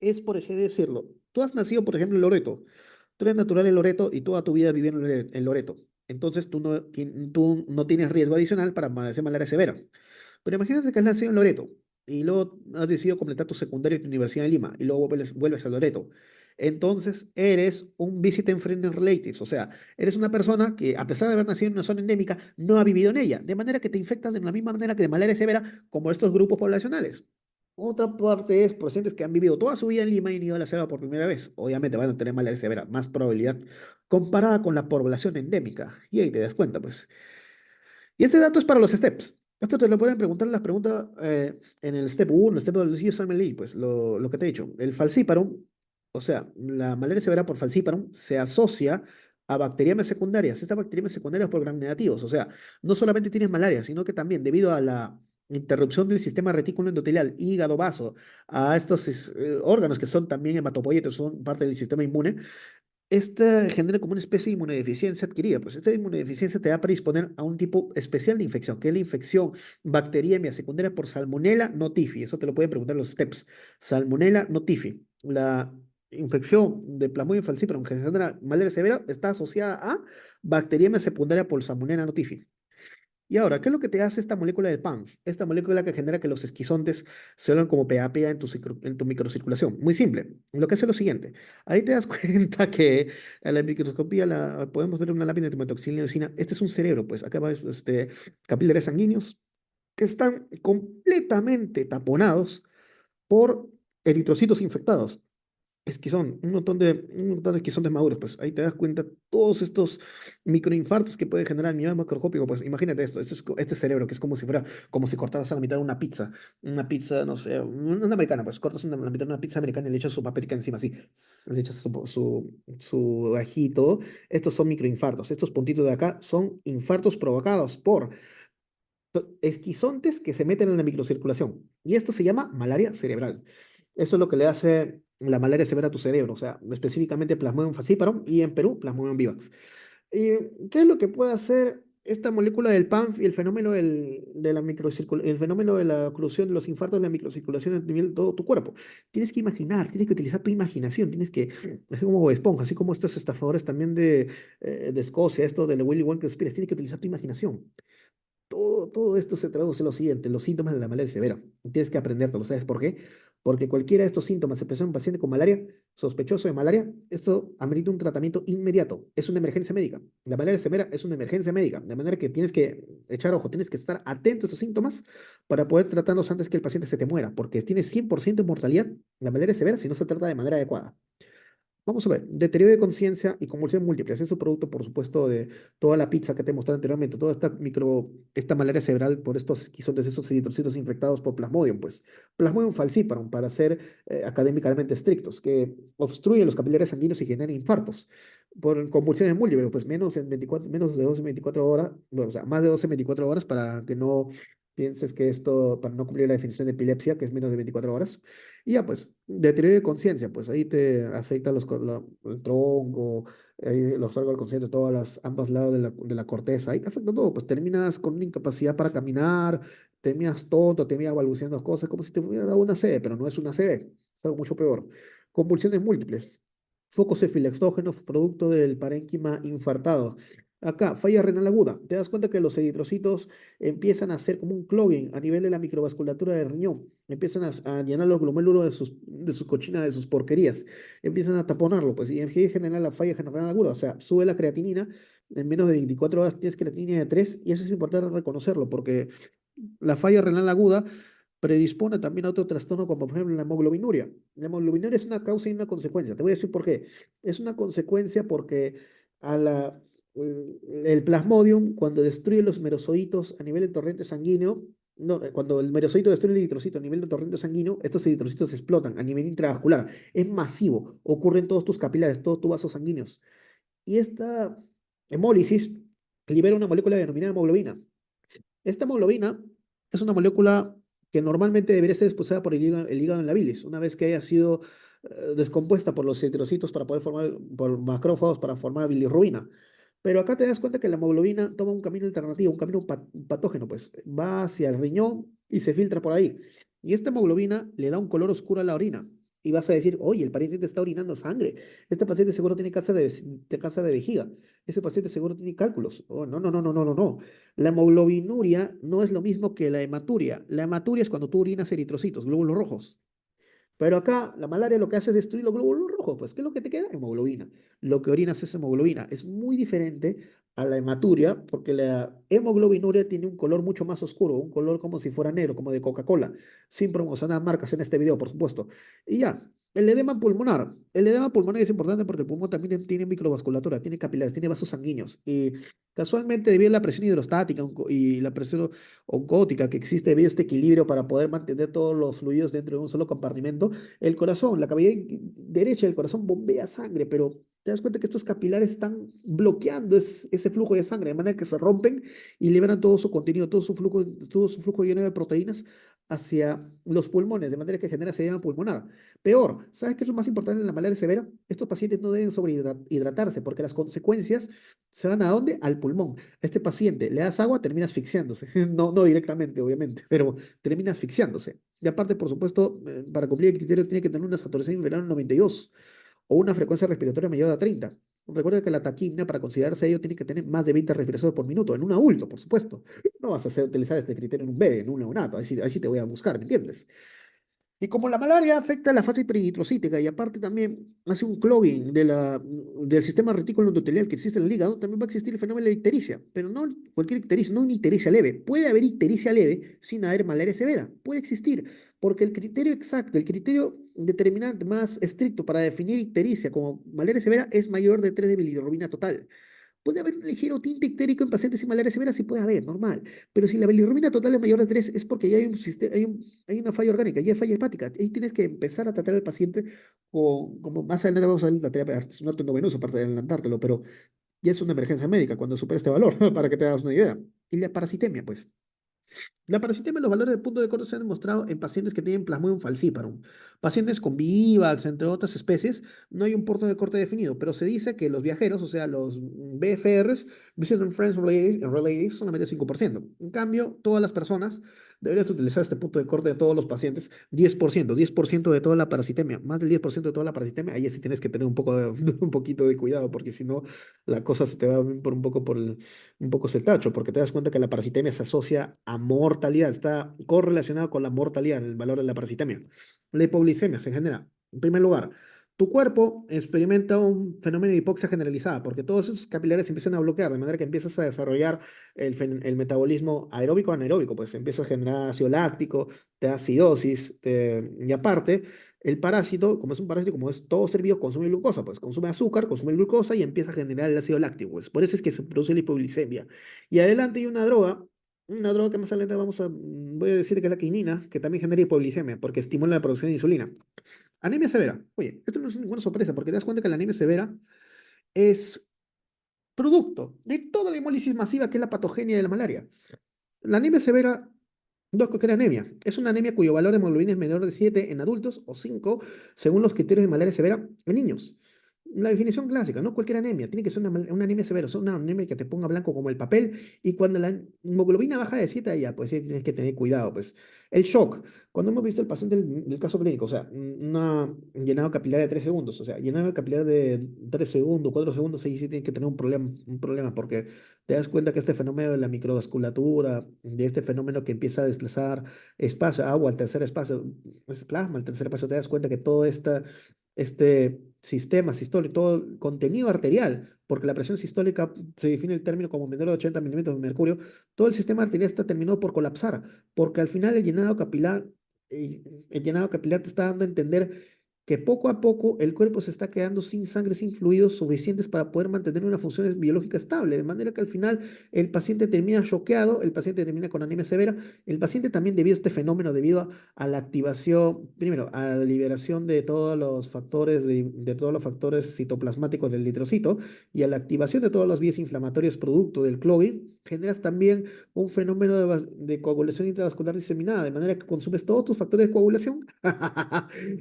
es por así decirlo, tú has nacido, por ejemplo, en Loreto, tú eres natural en Loreto y toda tu vida viviendo en Loreto. Entonces tú no tienes riesgo adicional para padecer malaria severa. Pero imagínate que has nacido en Loreto y luego has decidido completar tu secundario en tu Universidad de Lima y luego vuelves a Loreto. Entonces eres un visiting friend and relatives, o sea, eres una persona que a pesar de haber nacido en una zona endémica, no ha vivido en ella, de manera que te infectas de la misma manera que de malaria severa como estos grupos poblacionales. Otra parte es pacientes que han vivido toda su vida en Lima y han ido a la selva por primera vez. Obviamente van a tener malaria severa, más probabilidad comparada con la población endémica. Y ahí te das cuenta, pues. Y este dato es para los steps. Esto te lo pueden preguntar en las preguntas en el step 1, el step 2, pues lo que te he dicho. El falciparum O sea, la malaria severa por falciparum se asocia a bacteriemias secundarias. Estas bacteriemias secundarias por gram negativos. O sea, no solamente tienes malaria, sino que también debido a la interrupción del sistema retículo endotelial, hígado, vaso, a estos órganos que son también hematopoietos, son parte del sistema inmune, esta genera como una especie de inmunodeficiencia adquirida. Pues esta inmunodeficiencia te va a predisponer a un tipo especial de infección, que es la infección bacteriemia secundaria por Salmonella notifi. Eso te lo pueden preguntar los STEPS. Salmonella notifi. La infección de Plasmodium falciparum que genera malaria severa está asociada a bacteriemia secundaria por Salmonella notifi. Y ahora, ¿qué es lo que te hace esta molécula del PANF? Esta molécula que genera que los esquizontes se vuelvan como pega en tu microcirculación. Muy simple. Lo que hace es lo siguiente. Ahí te das cuenta que a la microscopía podemos ver una lámina de timetoxina y eosina. Este es un cerebro, pues acá va capilares sanguíneos que están completamente taponados por eritrocitos infectados. Esquizón, un montón de esquizontes maduros, pues ahí te das cuenta todos estos microinfartos que puede generar el nivel macroscópico, pues imagínate este cerebro que es como si fuera, como si cortaras a la mitad una pizza, no sé, una americana, pues cortas la mitad de una pizza americana y le echas su paprika encima, así, le echas su ajito, estos son microinfartos, estos puntitos de acá son infartos provocados por esquizontes que se meten en la microcirculación. Y esto se llama malaria cerebral. Eso es lo que le hace la malaria severa a tu cerebro, o sea, específicamente Plasmodium falciparum y en Perú Plasmodium vivax. ¿Y qué es lo que puede hacer esta molécula del PANF y el fenómeno de la el fenómeno de la oclusión de los infartos de la microcirculación a nivel de todo tu cuerpo? Tienes que imaginar, tienes que utilizar tu imaginación, tienes que, así como Bob Esponja, así como estos estafadores también de Escocia, esto de Willy Wonka Experience, tienes que utilizar tu imaginación. Todo esto se traduce en lo siguiente, los síntomas de la malaria severa. Tienes que aprendértelo, ¿sabes por qué? Porque cualquiera de estos síntomas se presenta en un paciente con malaria, sospechoso de malaria, esto amerita un tratamiento inmediato. Es una emergencia médica. La malaria severa es una emergencia médica, de manera que tienes que echar ojo, tienes que estar atento a estos síntomas para poder tratarlos antes que el paciente se te muera, porque tiene 100% de mortalidad la malaria severa si no se trata de manera adecuada. Vamos a ver, deterioro de conciencia y convulsiones múltiples. Es un producto, por supuesto, de toda la pizza que te he mostrado anteriormente, toda esta malaria cerebral por estos esquizontes, esos eritrocitos infectados por Plasmodium, pues. Plasmodium falciparum, para ser académicamente estrictos, que obstruye los capilares sanguíneos y genera infartos. Por convulsiones múltiples, pues menos de 12 24 horas, bueno, o sea, más de 12 24 horas para que no pienses que esto, para no cumplir la definición de epilepsia, que es menos de 24 horas. Y ya, pues, deterioro de conciencia, pues ahí te afecta el tronco, los órganos conscientes, ambos lados de la corteza, ahí te afecta todo, pues terminas con una incapacidad para caminar, terminas tonto, terminas balbuceando cosas, como si te hubiera dado una C, pero no es una CB, es algo mucho peor. Convulsiones múltiples, focos cefalexógenos producto del parénquima infartado. Acá, falla renal aguda. Te das cuenta que los eritrocitos empiezan a hacer como un clogging a nivel de la microvasculatura del riñón. Empiezan a llenar los glomérulos de sus cochinas, de sus porquerías. Empiezan a taponarlo, pues, y en general la falla renal aguda. O sea, sube la creatinina. En menos de 24 horas tienes creatinina de 3 y eso es importante reconocerlo porque la falla renal aguda predispone también a otro trastorno como por ejemplo la hemoglobinuria. La hemoglobinuria es una causa y una consecuencia. Te voy a decir por qué. Es una consecuencia porque a la, el plasmodium, cuando destruye los merozoitos a nivel de torrente sanguíneo, no, cuando el merozoito destruye el eritrocito a nivel de torrente sanguíneo, estos eritrocitos explotan a nivel intravascular. Es masivo, ocurre en todos tus capilares, todos tus vasos sanguíneos. Y esta hemólisis libera una molécula denominada hemoglobina. Esta hemoglobina es una molécula que normalmente debería ser expulsada por el hígado en la bilis, una vez que haya sido descompuesta por los eritrocitos para poder formar, por macrófagos para formar bilirrubina. Pero acá te das cuenta que la hemoglobina toma un camino alternativo, un camino patógeno, pues va hacia el riñón y se filtra por ahí. Y esta hemoglobina le da un color oscuro a la orina. Y vas a decir, oye, el paciente está orinando sangre. Este paciente seguro tiene cáncer de vejiga. Ese paciente seguro tiene cálculos. Oh, no, no, no, no, no, no, no. La hemoglobinuria no es lo mismo que la hematuria. La hematuria es cuando tú orinas eritrocitos, glóbulos rojos. Pero acá la malaria lo que hace es destruir los glóbulos rojos. Pues, ¿qué es lo que te queda? Hemoglobina. Lo que orinas es hemoglobina. Es muy diferente a la hematuria porque la hemoglobinuria tiene un color mucho más oscuro, un color como si fuera negro, como de Coca-Cola, sin promocionar marcas en este video, por supuesto. Y ya, El edema pulmonar. El edema pulmonar es importante porque el pulmón también tiene microvasculatura, tiene capilares, tiene vasos sanguíneos. Y casualmente, debido a la presión hidrostática y la presión oncótica que existe debido a este equilibrio para poder mantener todos los fluidos dentro de un solo compartimento, el corazón, la cavidad derecha del corazón bombea sangre, pero te das cuenta que estos capilares están bloqueando ese flujo de sangre, de manera que se rompen y liberan todo su contenido, todo su flujo lleno de proteínas hacia los pulmones, de manera que genera edema pulmonar. Peor, ¿sabes qué es lo más importante en la malaria severa? Estos pacientes no deben sobrehidratarse porque las consecuencias se van a dónde? Al pulmón. A este paciente le das agua, termina asfixiándose. No, no directamente, obviamente, pero termina asfixiándose. Y aparte, por supuesto, para cumplir el criterio tiene que tener una saturación inferior a 92 o una frecuencia respiratoria mayor a 30. Recuerda que la taquimia, para considerarse ello, tiene que tener más de 20 respiraciones por minuto, en un adulto, por supuesto. No vas a utilizar este criterio en un bebé, en un neonato, ahí sí te voy a buscar, ¿me entiendes? Y como la malaria afecta la fase peritrocítica y aparte también hace un clogging del sistema retículo endotelial que existe en el hígado, también va a existir el fenómeno de ictericia, pero no cualquier ictericia, no una ictericia leve. Puede haber ictericia leve sin haber malaria severa, puede existir, porque el criterio exacto, el criterio determinante más estricto para definir ictericia como malaria severa es mayor de 3 de bilirrubina total. Puede haber un ligero tinte ictérico en pacientes sin malaria severa, sí puede haber, normal. Pero si la bilirrubina total es mayor de 3 es porque ya hay hay una falla orgánica, ya hay falla hepática. Ahí tienes que empezar a tratar al paciente como más adelante vamos a ver la terapia artesunate endovenosa, aparte de adelantártelo, pero ya es una emergencia médica cuando supera este valor, para que te hagas una idea. Y la parasitemia, pues. La parasitemia, los valores de punto de corte se han demostrado en pacientes que tienen Plasmodium falciparum. Pacientes con Vivax, entre otras especies, no hay un punto de corte definido, pero se dice que los viajeros, o sea, los BFRs, Visitor Friends Relatives, solamente 5%. En cambio, todas las personas deberías utilizar este punto de corte de todos los pacientes, 10% de toda la parasitemia, más del 10% de toda la parasitemia, ahí sí tienes que tener un poquito de cuidado, porque si no, la cosa se te va por un poco un poco ese tacho, porque te das cuenta que la parasitemia se asocia a mortalidad, está correlacionado con la mortalidad, el valor de la parasitemia. La hipoglicemia se genera, en primer lugar, tu cuerpo experimenta un fenómeno de hipoxia generalizada, porque todos esos capilares empiezan a bloquear, de manera que empiezas a desarrollar el metabolismo aeróbico anaeróbico, pues empiezas a generar ácido láctico, te da acidosis, y aparte, el parásito, como es un parásito, como es todo ser vivo, consume glucosa, pues consume azúcar, consume glucosa y empieza a generar el ácido láctico, pues por eso es que se produce la hipoglicemia. Y adelante hay una droga que más adelante voy a decir que es la quinina, que también genera hipoglicemia, porque estimula la producción de insulina. Anemia severa. Oye, esto no es ninguna sorpresa, porque te das cuenta que la anemia severa es producto de toda la hemólisis masiva que es la patogenia de la malaria. La anemia severa no es cualquier anemia. Es una anemia cuyo valor de hemoglobina es menor de 7 en adultos o 5 según los criterios de malaria severa en niños. La definición clásica, no cualquier anemia, tiene que ser una anemia severa, o sea, una anemia que te ponga blanco como el papel y cuando la hemoglobina baja de 7 ya, pues sí tienes que tener cuidado, pues. El shock, cuando hemos visto el paciente del caso clínico, o sea, una llenado capilar de 3 segundos, o sea, llenado capilar de 3 segundos, 4 segundos, ahí sí tienes que tener un problema porque te das cuenta que este fenómeno de la microvasculatura, de este fenómeno que empieza a desplazar espacio, agua al tercer espacio, es plasma al tercer espacio, te das cuenta que todo este sistema sistólico, todo el contenido arterial, porque la presión sistólica se define el término como menor de 80 milímetros de mercurio, todo el sistema arterial está terminado por colapsar, porque al final el llenado capilar te está dando a entender que poco a poco el cuerpo se está quedando sin sangre, sin fluidos suficientes para poder mantener una función biológica estable, de manera que al final el paciente termina choqueado, el paciente termina con anemia severa, el paciente también debido a este fenómeno, debido a la activación, primero, a la liberación de todos los factores citoplasmáticos del eritrocito y a la activación de todas las vías inflamatorias producto del clogging, generas también un fenómeno de coagulación intravascular diseminada, de manera que consumes todos tus factores de coagulación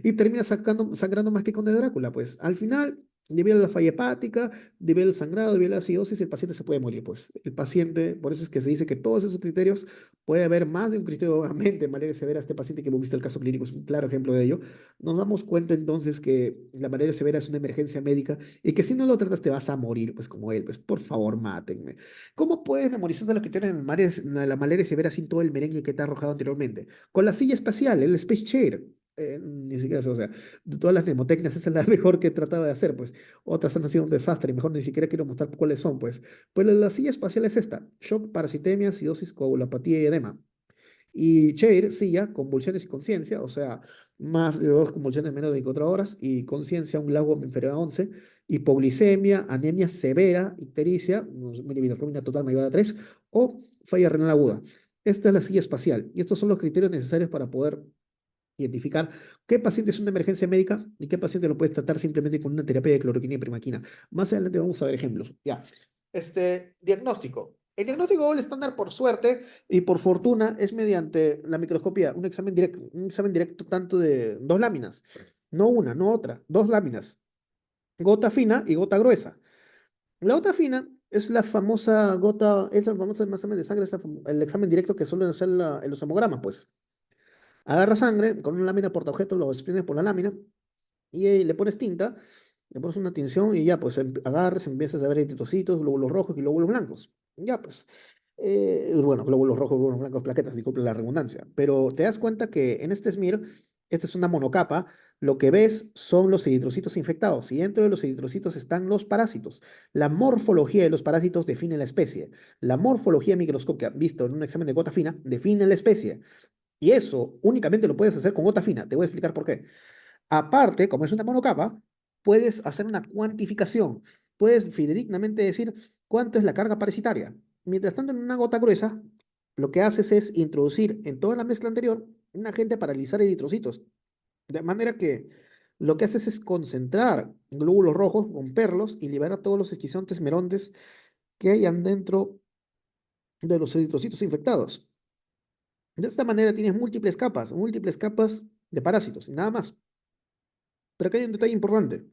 y terminas sangrando más que con de Drácula, pues al final, debido a la falla hepática, debido al sangrado, debido a la acidosis, el paciente se puede morir, pues el paciente, por eso es que se dice que todos esos criterios, puede haber más de un criterio, obviamente, malaria severa, este paciente que hemos visto el caso clínico es un claro ejemplo de ello, nos damos cuenta entonces que la malaria severa es una emergencia médica y que si no lo tratas te vas a morir, pues como él, pues por favor, mátenme. ¿Cómo puedes memorizar los criterios de la malaria severa sin todo el merengue que te ha arrojado anteriormente? Con la silla espacial, el Space Chair. Ni siquiera sé, o sea, de todas las mnemotecnias, esa es la mejor que he tratado de hacer, pues. Otras han sido un desastre y mejor ni siquiera quiero mostrar cuáles son, pues. Pues la silla espacial es esta: shock, parasitemia, acidosis, coagulopatía y edema. Y Chair, silla, convulsiones y conciencia, o sea, más de dos convulsiones en menos de 24 horas y conciencia un glaucoma inferior a 11, hipoglicemia, anemia severa, ictericia, bilirrubina total mayor a 3 o falla renal aguda. Esta es la silla espacial y estos son los criterios necesarios para poder identificar qué paciente es una emergencia médica y qué paciente lo puedes tratar simplemente con una terapia de cloroquina y primaquina. Más adelante vamos a ver ejemplos. Ya. Diagnóstico. El diagnóstico gold estándar, por suerte y por fortuna, es mediante la microscopía, un examen directo tanto de dos láminas, no una, no otra, dos láminas, gota fina y gota gruesa. La gota fina es la famosa gota, es el famoso examen de sangre, es el examen directo que suelen hacer en los hemogramas, pues. Agarra sangre con una lámina portaobjeto, lo exprimes por la lámina y le pones tinta, le pones una tinción y ya, pues agarras, empiezas a ver eritrocitos, glóbulos rojos y glóbulos blancos. Ya, pues. Bueno, glóbulos rojos, glóbulos blancos, plaquetas, disculpe la redundancia. Pero te das cuenta que en este SMIR, esta es una monocapa, lo que ves son los eritrocitos infectados y dentro de los eritrocitos están los parásitos. La morfología de los parásitos define la especie. La morfología microscópica, visto en un examen de gota fina, define la especie. Y eso únicamente lo puedes hacer con gota fina. Te voy a explicar por qué. Aparte, como es una monocapa, puedes hacer una cuantificación. Puedes fidedignamente decir cuánto es la carga parasitaria. Mientras tanto, en una gota gruesa, lo que haces es introducir en toda la mezcla anterior un agente para alisar eritrocitos. De manera que lo que haces es concentrar glóbulos rojos, romperlos y liberar todos los esquizontes merontes que hayan dentro de los eritrocitos infectados. De esta manera tienes múltiples capas de parásitos y nada más. Pero acá hay un detalle importante.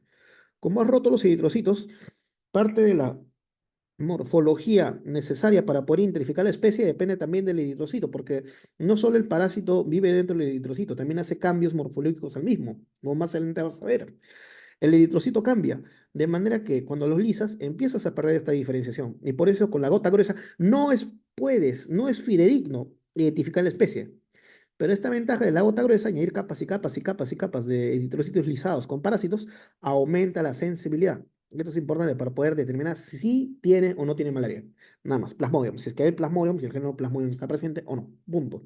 Como has roto los eritrocitos, parte de la morfología necesaria para poder identificar la especie depende también del eritrocito, porque no solo el parásito vive dentro del eritrocito, también hace cambios morfológicos al mismo, como más adelante vas a ver. El eritrocito cambia, de manera que cuando los lisas empiezas a perder esta diferenciación. Y por eso con la gota gruesa no es fidedigno identificar la especie. Pero esta ventaja de la gota gruesa, añadir capas y capas y capas y capas de eritrocitos lisados con parásitos, aumenta la sensibilidad. Esto es importante para poder determinar si tiene o no tiene malaria. Nada más, plasmodium. Si es que hay plasmodium, si el género plasmodium está presente o no. Punto.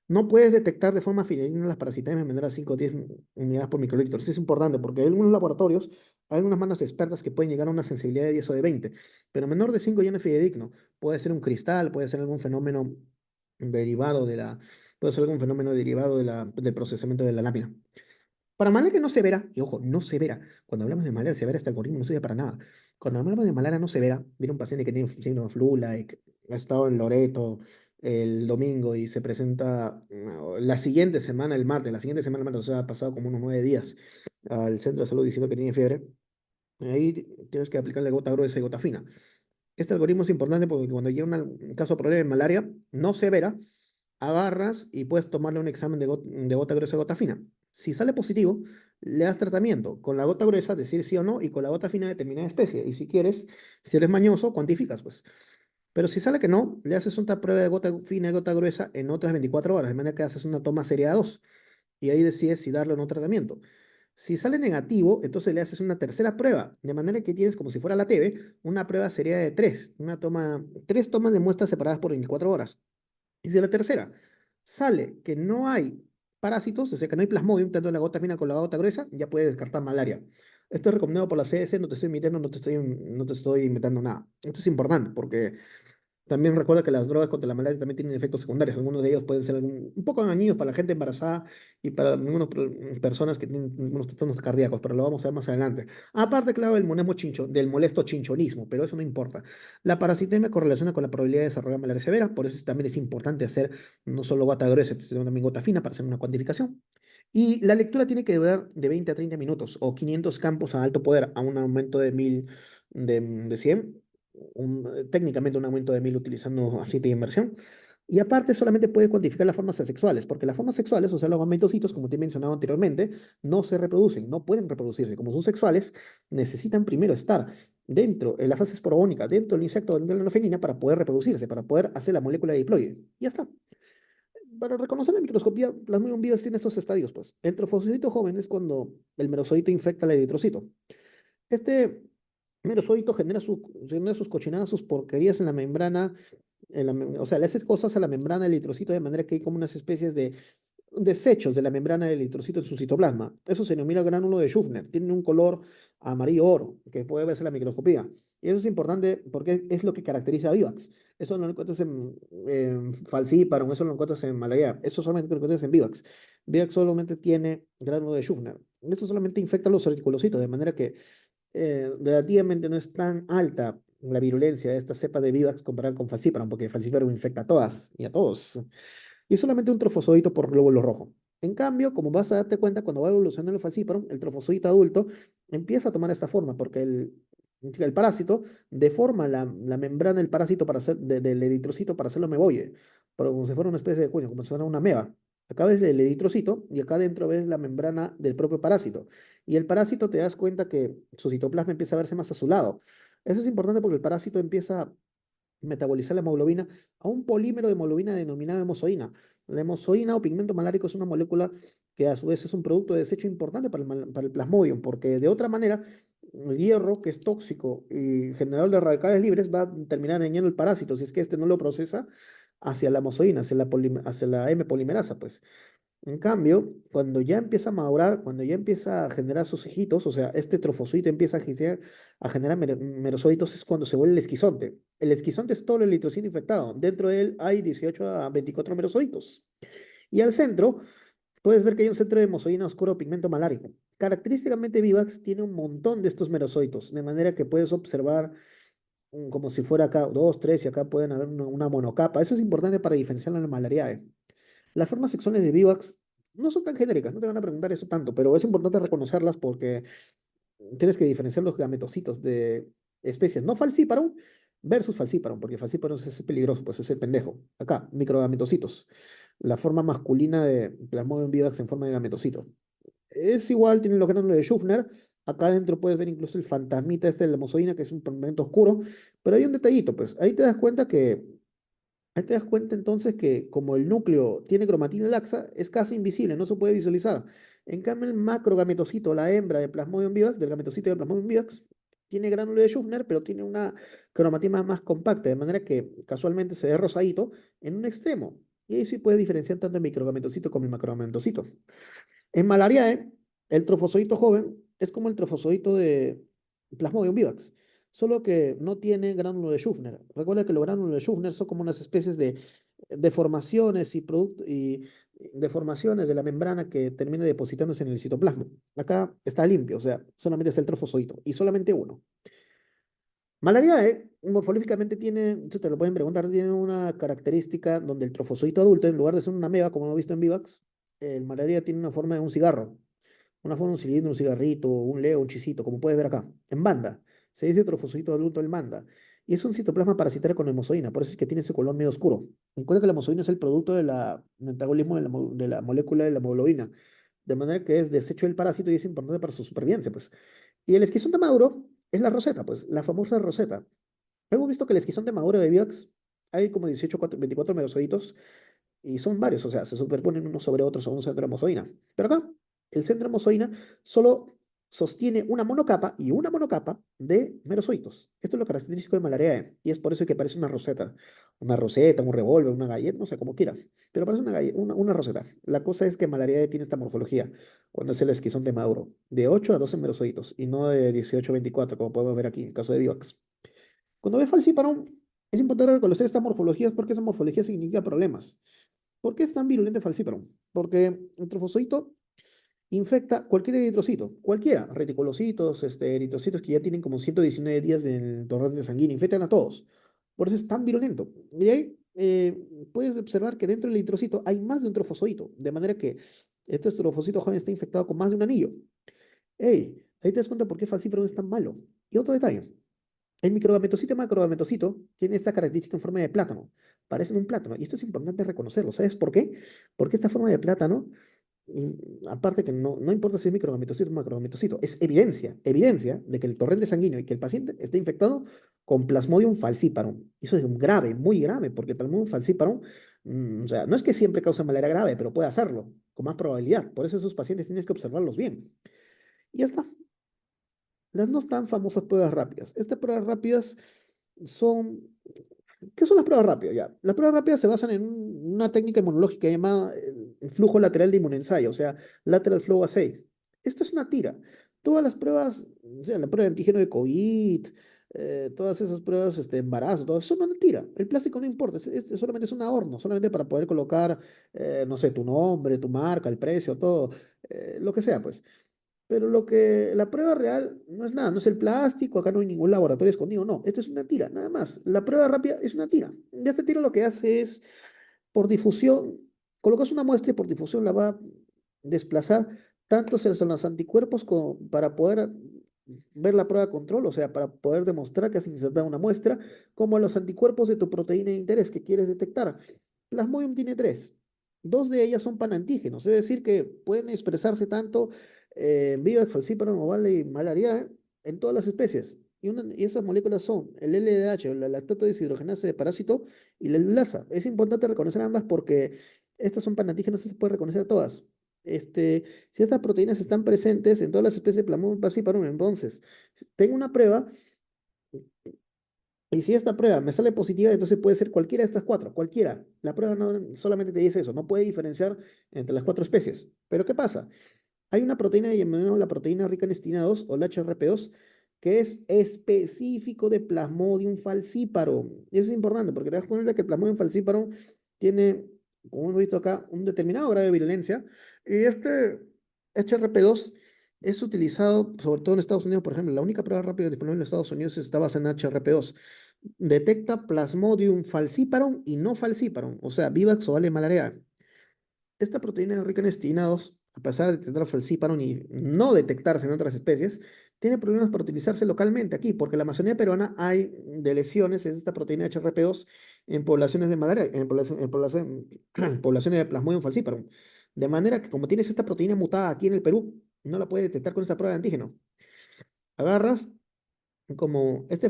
No puedes detectar de forma fidedigna las parasitemias menor a 5 o 10 unidades por microlitro. Esto es importante porque hay algunos laboratorios, hay algunas manos expertas que pueden llegar a una sensibilidad de 10 o de 20, pero menor de 5 ya no es fidedigno. Puede ser un cristal, puede ser algún fenómeno derivado de la, puede ser algún fenómeno derivado de del procesamiento de la lámina. Para malaria no severa, y ojo, no severa, cuando hablamos de malaria severa este algoritmo no sirve para nada. Cuando hablamos de malaria no severa, viene un paciente que tiene signo de flula y que ha estado en Loreto el domingo y se presenta la siguiente semana, el martes, la siguiente semana, el martes, o sea, ha pasado como unos 9 días al centro de salud diciendo que tiene fiebre. Ahí tienes que aplicarle gota gruesa y gota fina. Este algoritmo es importante porque cuando llega un caso de problema de malaria no severa, agarras y puedes tomarle un examen de gota gruesa y gota fina. Si sale positivo, le das tratamiento. Con la gota gruesa, decir sí o no, y con la gota fina, determinada especie. Y si quieres, si eres mañoso, cuantificas, pues. Pero si sale que no, le haces otra prueba de gota fina y gota gruesa en otras 24 horas, de manera que haces una toma serie a 2 y ahí decides si darle o no tratamiento. Si sale negativo, entonces le haces una tercera prueba, de manera que tienes como si fuera la TB, una prueba sería de tres, tres tomas de muestras separadas por 24 horas. Y si la tercera sale que no hay parásitos, o sea que no hay plasmodium, tanto en la gota fina como la gota gruesa, ya puedes descartar malaria. Esto es recomendado por la CDC, no te estoy mintiendo, no te estoy inventando nada. Esto es importante porque también recuerda que las drogas contra la malaria también tienen efectos secundarios. Algunos de ellos pueden ser un poco dañinos para la gente embarazada y para algunas personas que tienen unos trastornos cardíacos, pero lo vamos a ver más adelante. Aparte, claro, del molesto chinchonismo, pero eso no importa. La parasitemia correlaciona con la probabilidad de desarrollar malaria severa, por eso también es importante hacer no solo gota gruesa, sino también gota fina para hacer una cuantificación. Y la lectura tiene que durar de 20 a 30 minutos o 500 campos a alto poder a un aumento de 1000 de 100 técnicamente un aumento de 1000 utilizando aceite de inversión. Y aparte solamente puede cuantificar las formas asexuales, porque las formas sexuales, o sea, los gametocitos, como te he mencionado anteriormente, no se reproducen, no pueden reproducirse. Como son sexuales, necesitan primero estar dentro, en la fase esporogónica, dentro del insecto, dentro de la femenina, para poder reproducirse, para poder hacer la molécula de diploide. Y ya está. Para reconocer la microscopía, Plasmodium vivax tiene estos estadios, pues. El trofocito joven es cuando el merozoito infecta el eritrocito. Este merozoito genera sus cochinadas, sus porquerías en la membrana, o sea, le hace cosas a la membrana del eritrocito de manera que hay como unas especies de desechos de la membrana del eritrocito en su citoplasma. Eso se denomina gránulo de Schuffner. Tienen un color amarillo oro, que puede verse en la microscopía. Y eso es importante porque es lo que caracteriza a Vivax. Eso no lo encuentras en Falciparum, eso no lo encuentras en malaria. Eso solamente lo encuentras en Vivax. Vivax solamente tiene gránulo de Schuffner. Esto solamente infecta los reticulocitos, de manera que relativamente no es tan alta la virulencia de esta cepa de Vivax comparada con Falciparum, porque Falciparum infecta a todas y a todos. Y es solamente un trofozoito por glóbulo rojo. En cambio, como vas a darte cuenta, cuando va evolucionando el falciparum, el trofozoito adulto empieza a tomar esta forma, porque el parásito deforma la membrana del parásito del eritrocito para hacerlo meboide, pero como si fuera una especie de cuño, como si fuera una ameba. Acá ves el eritrocito y acá adentro ves la membrana del propio parásito. Y el parásito te das cuenta que su citoplasma empieza a verse más azulado. Eso es importante porque el parásito empieza metabolizar la hemoglobina a un polímero de hemoglobina denominado hemozoína. La hemozoína o pigmento malárico es una molécula que a su vez es un producto de desecho importante para el plasmodium, porque de otra manera el hierro, que es tóxico y generador de radicales libres, va a terminar dañando el parásito si es que este no lo procesa hacia la hemozoína, hacia la M polimerasa, pues. En cambio, cuando ya empieza a madurar, cuando ya empieza a generar sus hijitos, o sea, este trofosito empieza a generar merozoitos, es cuando se vuelve el esquizonte. El esquizonte es todo el eritrocito infectado. Dentro de él hay 18 a 24 merozoitos. Y al centro, puedes ver que hay un centro de hemozoína oscuro pigmento malárico. Característicamente, Vivax tiene un montón de estos merozoitos, de manera que puedes observar como si fuera acá dos, tres, y acá pueden haber una monocapa. Eso es importante para diferenciar la malaria. Las formas sexuales de Vivax no son tan genéricas, no te van a preguntar eso tanto, pero es importante reconocerlas porque tienes que diferenciar los gametocitos de especies no falciparum versus falciparum, porque falciparum es peligroso, pues es el pendejo. Acá, microgametocitos. La forma masculina de Plasmodium vivax en forma de gametocito. Es igual, tiene los gránulos de Schuffner. Acá adentro puedes ver incluso el fantasmita este de la mozoína, que es un pigmento oscuro, pero hay un detallito, pues ahí te das cuenta que Ahí te das cuenta entonces que como el núcleo tiene cromatina laxa, es casi invisible, no se puede visualizar. En cambio, el macrogametocito, la hembra de Plasmodium vivax, del gametocito de Plasmodium vivax, tiene gránulo de Schuffner, pero tiene una cromatina más compacta, de manera que casualmente se ve rosadito en un extremo. Y ahí sí puedes diferenciar tanto el microgametocito como el macrogametocito. En Malariae, el trofozoito joven es como el trofozoito de Plasmodium vivax, solo que no tiene gránulo de Schuffner. Recuerda que los gránulos de Schuffner son como unas especies de deformaciones y deformaciones de la membrana que termina depositándose en el citoplasma. Acá está limpio, o sea, solamente es el trofozoito y solamente uno. Malariae, morfológicamente tiene, si te lo pueden preguntar, tiene una característica donde el trofozoito adulto, en lugar de ser una ameba, como hemos visto en Vivax, el malaria tiene una forma de un cigarro, una forma de un cilindro, un cigarrito, un leo, un chisito, como puedes ver acá, en banda. Se dice trofosito adulto en banda. Y es un citoplasma parasitario con hemozoína, por eso es que tiene ese color medio oscuro. Recuerda que la hemozoína es el producto del metabolismo de la molécula de la hemoglobina, de manera que es desecho del parásito y es importante para su supervivencia, pues. Y el esquizón maduro es la roseta, pues, la famosa roseta. Hemos visto que el esquizón maduro de Vioxx hay como 18, 24 merozoitos y son varios, o sea, se superponen unos sobre otros a un centro de hemozoína. Pero acá, el centro de hemozoína solo sostiene una monocapa de merozoitos. Esto es lo característico de Malariae, y es por eso que parece una roseta, un revólver, una galleta, no sé, como quieras, pero parece una roseta. La cosa es que Malariae tiene esta morfología, cuando es el esquizón de Maduro, de 8 a 12 merozoitos, y no de 18 a 24, como podemos ver aquí en el caso de Diox. Cuando ves falciparum, es importante reconocer estas morfologías porque esa morfología significa problemas. ¿Por qué es tan virulento el falciparum? Porque el trofozoito infecta cualquier eritrocito, cualquiera, reticulocitos, eritrocitos que ya tienen como 119 días del torrente sanguíneo, infectan a todos. Por eso es tan virulento. Y de ahí puedes observar que dentro del eritrocito hay más de un trofozoito, de manera que este trofocito joven está infectado con más de un anillo. Ey, ahí te das cuenta por qué falciparum es tan malo. Y otro detalle, el microgametocito y macrogametocito tiene esta característica en forma de plátano. Parecen un plátano. Y esto es importante reconocerlo. ¿Sabes por qué? Porque esta forma de plátano, aparte que no importa si es microgametocito o macrogametocito, es evidencia de que el torrente sanguíneo y que el paciente está infectado con Plasmodium falciparum. Eso es un grave, muy grave, porque el Plasmodium falciparum, o sea, no es que siempre cause malaria grave, pero puede hacerlo con más probabilidad. Por eso esos pacientes tienes que observarlos bien. Y ya está. Las no tan famosas pruebas rápidas. Estas pruebas rápidas son ¿Qué son las pruebas rápidas? Ya, las pruebas rápidas se basan en una técnica inmunológica llamada el flujo lateral de inmunensayo, o sea, lateral flow assay. Esto es una tira. Todas las pruebas, o sea, la prueba de antígeno de COVID, todas esas pruebas de embarazo, todo eso son una tira. El plástico no importa, solamente es un adorno, solamente para poder colocar, no sé, tu nombre, tu marca, el precio, todo, lo que sea, pues. Pero la prueba real no es nada, no es el plástico, acá no hay ningún laboratorio escondido, no, esto es una tira, nada más. La prueba rápida es una tira. Y esta tira lo que hace es, por difusión, colocas una muestra y por difusión la va a desplazar tanto son los anticuerpos como para poder ver la prueba de control, o sea, para poder demostrar que has insertado una muestra, como los anticuerpos de tu proteína de interés que quieres detectar. Plasmodium tiene tres. Dos de ellas son panantígenos, es decir, que pueden expresarse tanto en Vivax, falciparum, ovale y malaria en todas las especies. Y esas moléculas son el LDH, la lactato deshidrogenasa de parásito, y la lasa. Es importante reconocer ambas porque estas son panantígenos y se puede reconocer a todas. Si estas proteínas están presentes en todas las especies de Plasmodium falciparum, entonces tengo una prueba y si esta prueba me sale positiva, entonces puede ser cualquiera de estas cuatro, cualquiera. La prueba no solamente te dice eso, no puede diferenciar entre las cuatro especies. Pero ¿qué pasa? Hay una proteína llamada la proteína rica en estina 2 o la HRP2 que es específico de Plasmodium falciparum. Y eso es importante porque te das cuenta que el Plasmodium falciparum tiene, como hemos visto acá, un determinado grado de virulencia. Y este HRP2 es utilizado sobre todo en Estados Unidos, por ejemplo. La única prueba rápida disponible en Estados Unidos está basada en HRP2. Detecta Plasmodium falciparum y no falciparum, o sea, Vivax o vale malaria. Esta proteína rica en estinados, a pesar de detectar falciparum y no detectarse en otras especies, tiene problemas para utilizarse localmente aquí, porque en la Amazonía peruana hay de lesiones de esta proteína HRP2 en poblaciones de malaria, en poblaciones de Plasmodium falciparum. De manera que como tienes esta proteína mutada aquí en el Perú, no la puedes detectar con esta prueba de antígeno. Agarras como este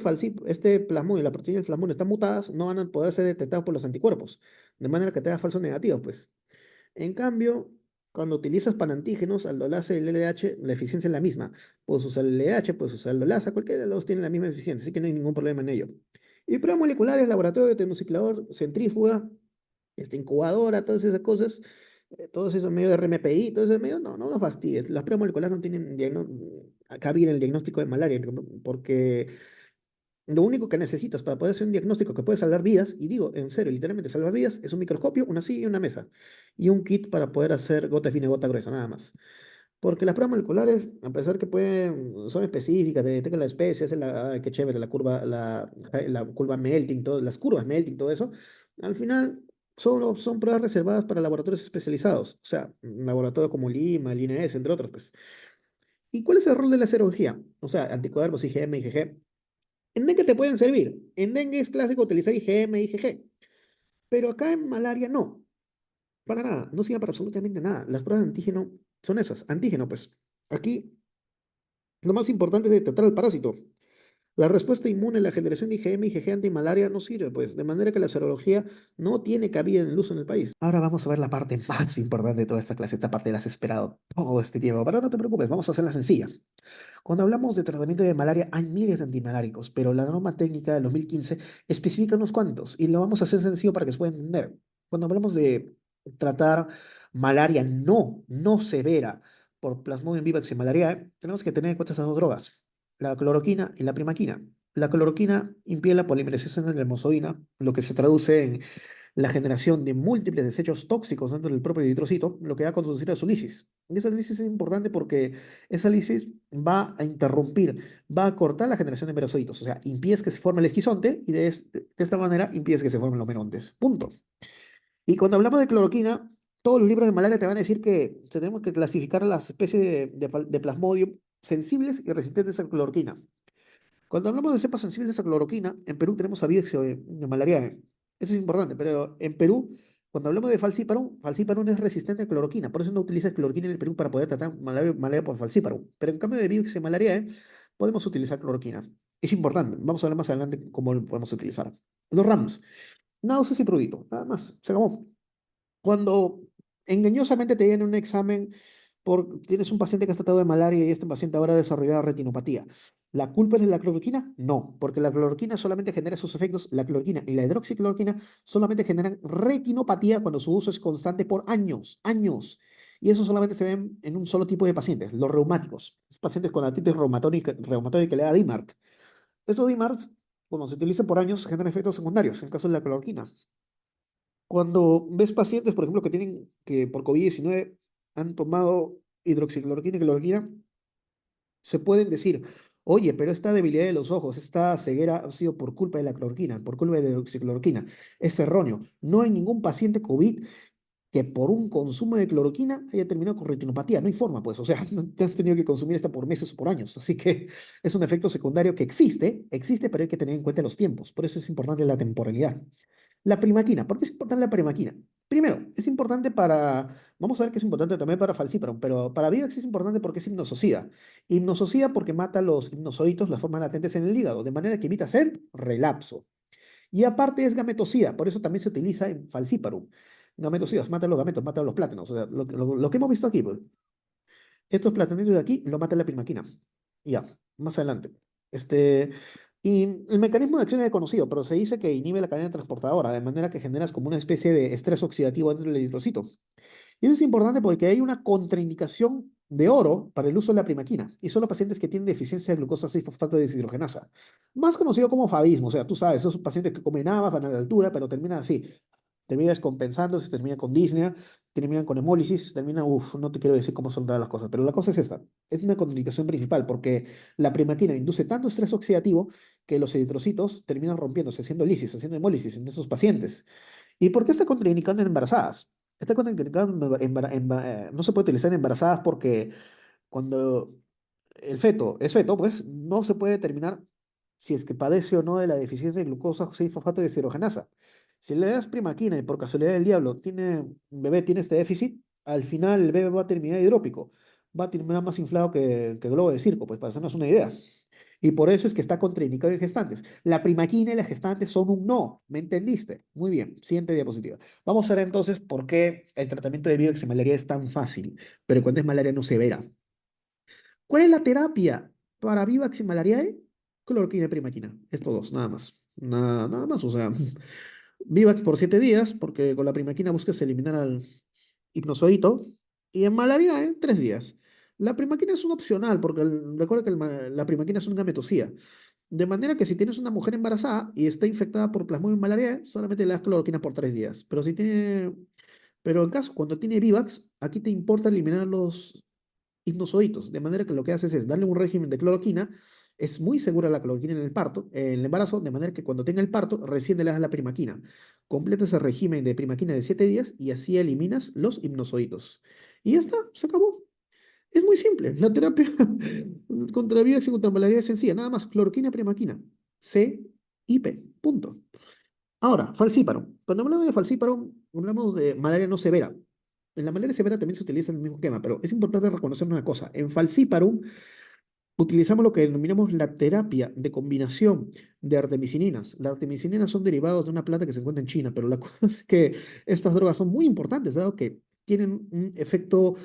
plasmón y la proteína del plasmón están mutadas, no van a poder ser detectados por los anticuerpos, de manera que te da falsos negativos, pues. En cambio, cuando utilizas panantígenos, aldolasa y el LDH, la eficiencia es la misma. Puedes usar el LDH, puedes usar el aldolasa, cualquiera de los tiene la misma eficiencia, así que no hay ningún problema en ello. Y pruebas moleculares, laboratorio, termociclador, centrífuga, incubadora, todas esas cosas, todos esos medios de RMPI, todo ese medio, no, no nos fastidies. Las pruebas moleculares no tienen cabida en el diagnóstico de malaria, porque lo único que necesitas para poder hacer un diagnóstico que puede salvar vidas, y digo, en serio, literalmente salvar vidas, es un microscopio, una silla y una mesa. Y un kit para poder hacer gota fina y gota gruesa, nada más. Porque las pruebas moleculares, a pesar que son específicas, te detectan la especie, hacen ay, qué chévere, la curva melting, las curvas melting, todo eso, al final son pruebas reservadas para laboratorios especializados, o sea, laboratorios como Lima, el INES, entre otros, pues. ¿Y cuál es el rol de la serología? O sea, anticuerpos, IgM, IgG. En dengue te pueden servir. En dengue es clásico utilizar IgM, IgG. Pero acá en malaria no. Para nada. No sirve para absolutamente nada. Las pruebas de antígeno son esas. Antígeno, pues. Aquí lo más importante es detectar el parásito. La respuesta inmune, la generación de IgM, IgG antimalaria no sirve, pues. De manera que la serología no tiene cabida en el uso en el país. Ahora vamos a ver la parte más importante de toda esta clase. Esta parte la has esperado todo este tiempo. Pero no te preocupes, vamos a hacerla sencilla. Cuando hablamos de tratamiento de malaria, hay miles de antimaláricos, pero la norma técnica del 2015 especifica unos cuantos y lo vamos a hacer sencillo para que se pueda entender. Cuando hablamos de tratar malaria no severa por Plasmodium vivax y malaria, tenemos que tener en cuenta esas dos drogas, la cloroquina y la primaquina. La cloroquina impide la polimerización de la hermosodina, lo que se traduce en la generación de múltiples desechos tóxicos dentro del propio eritrocito, lo que va a conducir a su lisis. Y esa lisis es importante porque esa lisis va a interrumpir, va a cortar la generación de merocitos, o sea, impides que se forme el esquizonte y de esta manera impides que se formen los merontes. Punto. Y cuando hablamos de cloroquina, todos los libros de malaria te van a decir que tenemos que clasificar a las especies de Plasmodium sensibles y resistentes a cloroquina. Cuando hablamos de cepas sensibles a cloroquina, en Perú tenemos a Vírus de malaria. Eso es importante, pero en Perú, cuando hablamos de falciparum, falciparum es resistente a cloroquina. Por eso no utiliza cloroquina en el Perú para poder tratar malaria por falciparum. Pero en cambio de Vírus de malaria, podemos utilizar cloroquina. Es importante. Vamos a hablar más adelante cómo lo podemos utilizar. Los RAMs, náuseas y prurito. Nada más. Se acabó. Cuando engañosamente te llegan un examen tienes un paciente que ha tratado de malaria y este paciente ahora ha desarrollado retinopatía. ¿La culpa es de la cloroquina? No, porque la cloroquina solamente genera sus efectos, la cloroquina y la hidroxicloroquina solamente generan retinopatía cuando su uso es constante por años, años. Y eso solamente se ve en un solo tipo de pacientes, los reumáticos, pacientes con artritis reumatoide que le da DIMARC. Estos DIMARC, cuando se utiliza por años, generan efectos secundarios, en el caso de la cloroquina. Cuando ves pacientes, por ejemplo, que tienen que por COVID-19 han tomado hidroxicloroquina y cloroquina, se pueden decir, oye, pero esta debilidad de los ojos, esta ceguera ha sido por culpa de la cloroquina, por culpa de la hidroxicloroquina. Es erróneo. No hay ningún paciente COVID que por un consumo de cloroquina haya terminado con retinopatía. No hay forma, pues. O sea, te has tenido que consumir esta por meses o por años. Así que es un efecto secundario que existe, pero hay que tener en cuenta los tiempos. Por eso es importante la temporalidad. La primaquina. ¿Por qué es importante la primaquina? Primero, es importante para, vamos a ver que es importante también para falciparum, pero para Vivax es importante porque es hipnosocida. Hipnosocida porque mata los hipnozoitos, las formas latentes en el hígado, de manera que evita hacer relapso. Y aparte es gametocida, por eso también se utiliza en falciparum. Gametocidas, mata los gametos, mata los plátanos. O sea, lo que hemos visto aquí, pues, estos platanitos de aquí lo mata la primaquina. Ya, más adelante. Este, y el mecanismo de acción es conocido, pero se dice que inhibe la cadena transportadora, de manera que generas como una especie de estrés oxidativo dentro del eritrocito. Y eso es importante porque hay una contraindicación de oro para el uso de la primaquina, y son los pacientes que tienen deficiencia de glucosa 6-fosfato deshidrogenasa, más conocido como fabismo. O sea, tú sabes, esos pacientes que comen habas, van a la altura, pero terminan así, termina descompensando, se termina con disnea, terminan con hemólisis, termina, uff, no te quiero decir cómo son todas las cosas, pero la cosa es esta, es una contraindicación principal porque la primaquina induce tanto estrés oxidativo que los eritrocitos terminan rompiéndose, haciendo lisis, haciendo hemólisis en esos pacientes. ¿Y por qué está contraindicando en embarazadas? Está contraindicado no se puede utilizar en embarazadas porque cuando el feto es feto, pues no se puede determinar si es que padece o no de la deficiencia de glucosa 6-fosfato deshidrogenasa. Si le das primaquina y por casualidad del diablo un bebé tiene este déficit, al final el bebé va a terminar hidrópico, va a terminar más inflado que globo de circo, pues para hacernos una idea. Y por eso es que está contraindicado en gestantes. La primaquina y la gestante son un no, ¿me entendiste? Muy bien, siguiente diapositiva. Vamos a ver entonces por qué el tratamiento de Vivex en malaria es tan fácil, pero cuando es malaria no severa. ¿Cuál es la terapia para Vivax y malariae? Cloroquina y primaquina. Estos dos, nada más. Nada más, o sea, Vivax por 7 días, porque con la primaquina buscas eliminar al hipnozoito, y en malariae 3 días. La primaquina es un opcional, porque recuerda que la primaquina es una gametosía. De manera que si tienes una mujer embarazada y está infectada por Plasmodium malariae, solamente le das cloroquina por 3 días. Pero en caso, cuando tiene Vivax, aquí te importa eliminar los hipnozoitos, de manera que lo que haces es darle un régimen de cloroquina. Es muy segura la cloroquina en el parto, en el embarazo, de manera que cuando tenga el parto, recién le das la primaquina. Completa ese régimen de primaquina de 7 días y así eliminas los hipnozoitos. Y ya está, se acabó. Es muy simple. La terapia contra VIH y contra malaria es sencilla. Nada más, cloroquina, primaquina. C y P. Punto. Ahora, falciparum. Cuando hablamos de falciparum, hablamos de malaria no severa. En la malaria severa también se utiliza el mismo esquema, pero es importante reconocer una cosa. En falciparum utilizamos lo que denominamos la terapia de combinación de artemisininas. Las artemisininas son derivados de una planta que se encuentra en China, pero la cosa es que estas drogas son muy importantes, dado que tienen un efecto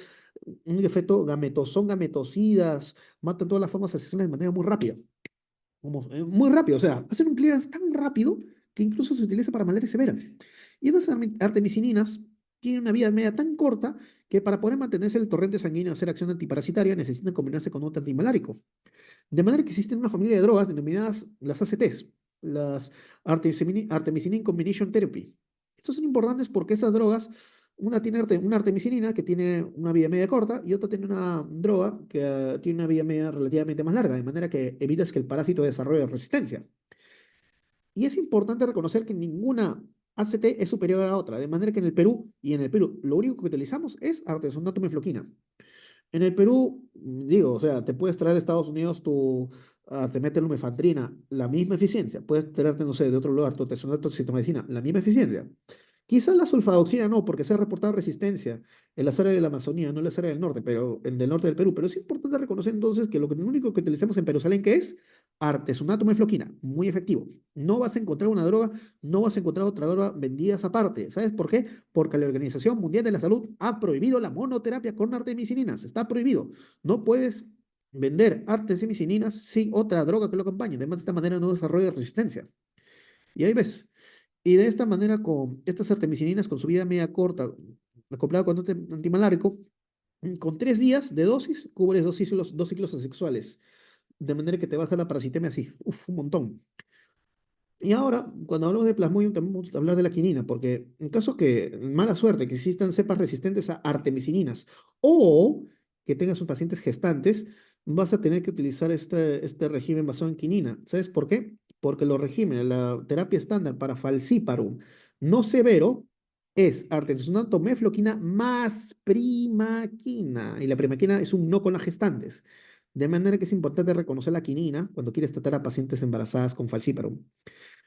son gametocidas, matan todas las formas asexuales de manera muy rápida. Muy rápido, o sea, hacen un clearance tan rápido que incluso se utiliza para malaria severa. Y estas artemisininas tienen una vida media tan corta que para poder mantenerse el torrente sanguíneo y hacer acción antiparasitaria necesitan combinarse con otro antimalárico. De manera que existen una familia de drogas denominadas las ACTs, las Artemisinin Combination Therapy. Estos son importantes porque estas drogas, una tiene una artemisinina que tiene una vida media corta y otra tiene una droga que tiene una vida media relativamente más larga, de manera que evitas que el parásito desarrolle resistencia. Y es importante reconocer que ninguna ACT es superior a la otra, de manera que en el Perú, lo único que utilizamos es artesunate mefloquina. En el Perú, digo, o sea, te puedes traer de Estados Unidos te mete lumefantrina, la misma eficiencia. Puedes traerte, no sé, de otro lugar, tu citomicina, la misma eficiencia. Quizás la sulfadoxina no, porque se ha reportado resistencia en las áreas de la Amazonía, no en las áreas del norte, pero en el norte del Perú. Pero es importante reconocer entonces que lo único que utilizamos en Perú, ¿saben qué es? Artesunato mefloquina, muy efectivo. No vas a encontrar una droga, no vas a encontrar otra droga vendidas aparte. ¿Sabes por qué? Porque la Organización Mundial de la Salud ha prohibido la monoterapia con artemisininas. Está prohibido. No puedes vender artemisininas sin otra droga que lo acompañe. Además, de esta manera no desarrolla resistencia. Y ahí ves. Y de esta manera, con estas artemisininas, con su vida media corta, acoplado con antimalárico, con 3 días de dosis, cubres dos ciclos asexuales. De manera que te baja la parasitemia así. Uf, un montón. Y ahora, cuando hablamos de plasmodium, también vamos a hablar de la quinina, porque en caso que, mala suerte, que existan cepas resistentes a artemisininas o que tengas sus pacientes gestantes, vas a tener que utilizar este régimen basado en quinina. ¿Sabes por qué? Porque los regímenes, la terapia estándar para falciparum no severo es artemisinato, mefloquina más primaquina. Y la primaquina es un no con las gestantes. De manera que es importante reconocer la quinina cuando quieres tratar a pacientes embarazadas con falciparum.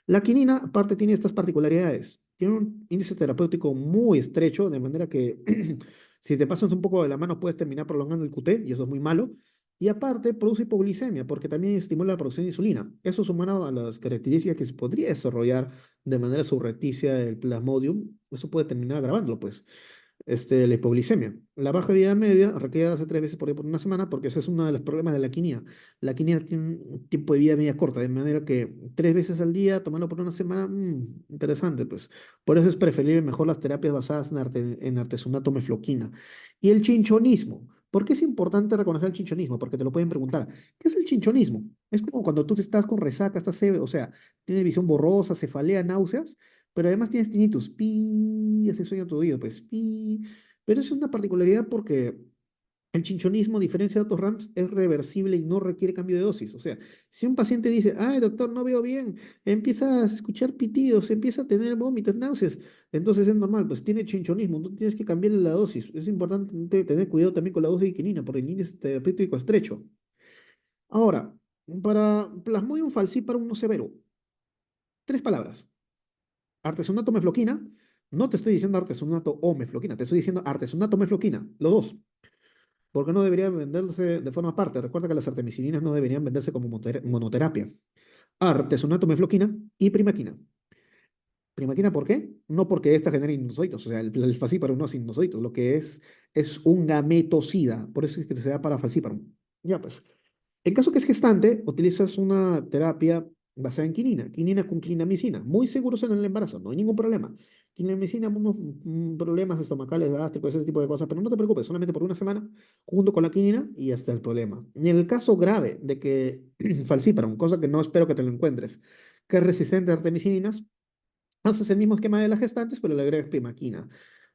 La quinina, aparte, tiene estas particularidades. Tiene un índice terapéutico muy estrecho, de manera que si te pasas un poco de la mano puedes terminar prolongando el QT, y eso es muy malo. Y aparte, produce hipoglicemia, porque también estimula la producción de insulina. Eso sumado a las características que se podría desarrollar de manera subrepticia el plasmodium, eso puede terminar agravándolo, pues la hipoglicemia. La baja vida media requiere hace 3 veces por día por una semana porque ese es uno de los problemas de la quinina. La quinina tiene un tiempo de vida media corta, de manera que 3 veces al día, tomarlo por una semana, interesante, pues. Por eso es preferible mejor las terapias basadas en artesunato mefloquina. Y el chinchonismo. ¿Por qué es importante reconocer el chinchonismo? Porque te lo pueden preguntar. ¿Qué es el chinchonismo? Es como cuando tú estás con resaca, o sea, tienes visión borrosa, cefalea, náuseas, pero además tienes tinnitus, pi, hace sueño tu oído, pues, pi. Pero es una particularidad porque el chinchonismo, a diferencia de otros RAMS, es reversible y no requiere cambio de dosis. O sea, si un paciente dice, ay, doctor, no veo bien, empieza a escuchar pitidos, empieza a tener vómitos, náuseas, entonces es normal, pues tiene chinchonismo, no tienes que cambiarle la dosis. Es importante tener cuidado también con la dosis de quinina, porque el índice terapéutico estrecho. Ahora, para Plasmodium falciparum no severo, 3 palabras. Artesunato mefloquina, no te estoy diciendo artesunato o mefloquina, te estoy diciendo artesunato mefloquina, los dos, porque no deberían venderse de forma aparte. Recuerda que las artemisininas no deberían venderse como monoterapia. Artesunato mefloquina y primaquina. ¿Primaquina por qué? No porque esta genera sinusoides, o sea, el falciparum no es sinusoides, lo que es un gametocida, por eso es que se da para falciparum. Ya pues. En caso que es gestante, utilizas una terapia basada en quinina, quinina con clindamicina, muy seguros en el embarazo, no hay ningún problema. Clindamicina, unos problemas estomacales, gástricos, ese tipo de cosas, pero no te preocupes, solamente por una semana, junto con la quinina y hasta el problema. En el caso grave de que falciparum, cosa que no espero que te lo encuentres, que es resistente a artemisininas, haces el mismo esquema de las gestantes, pero le agregas primaquina.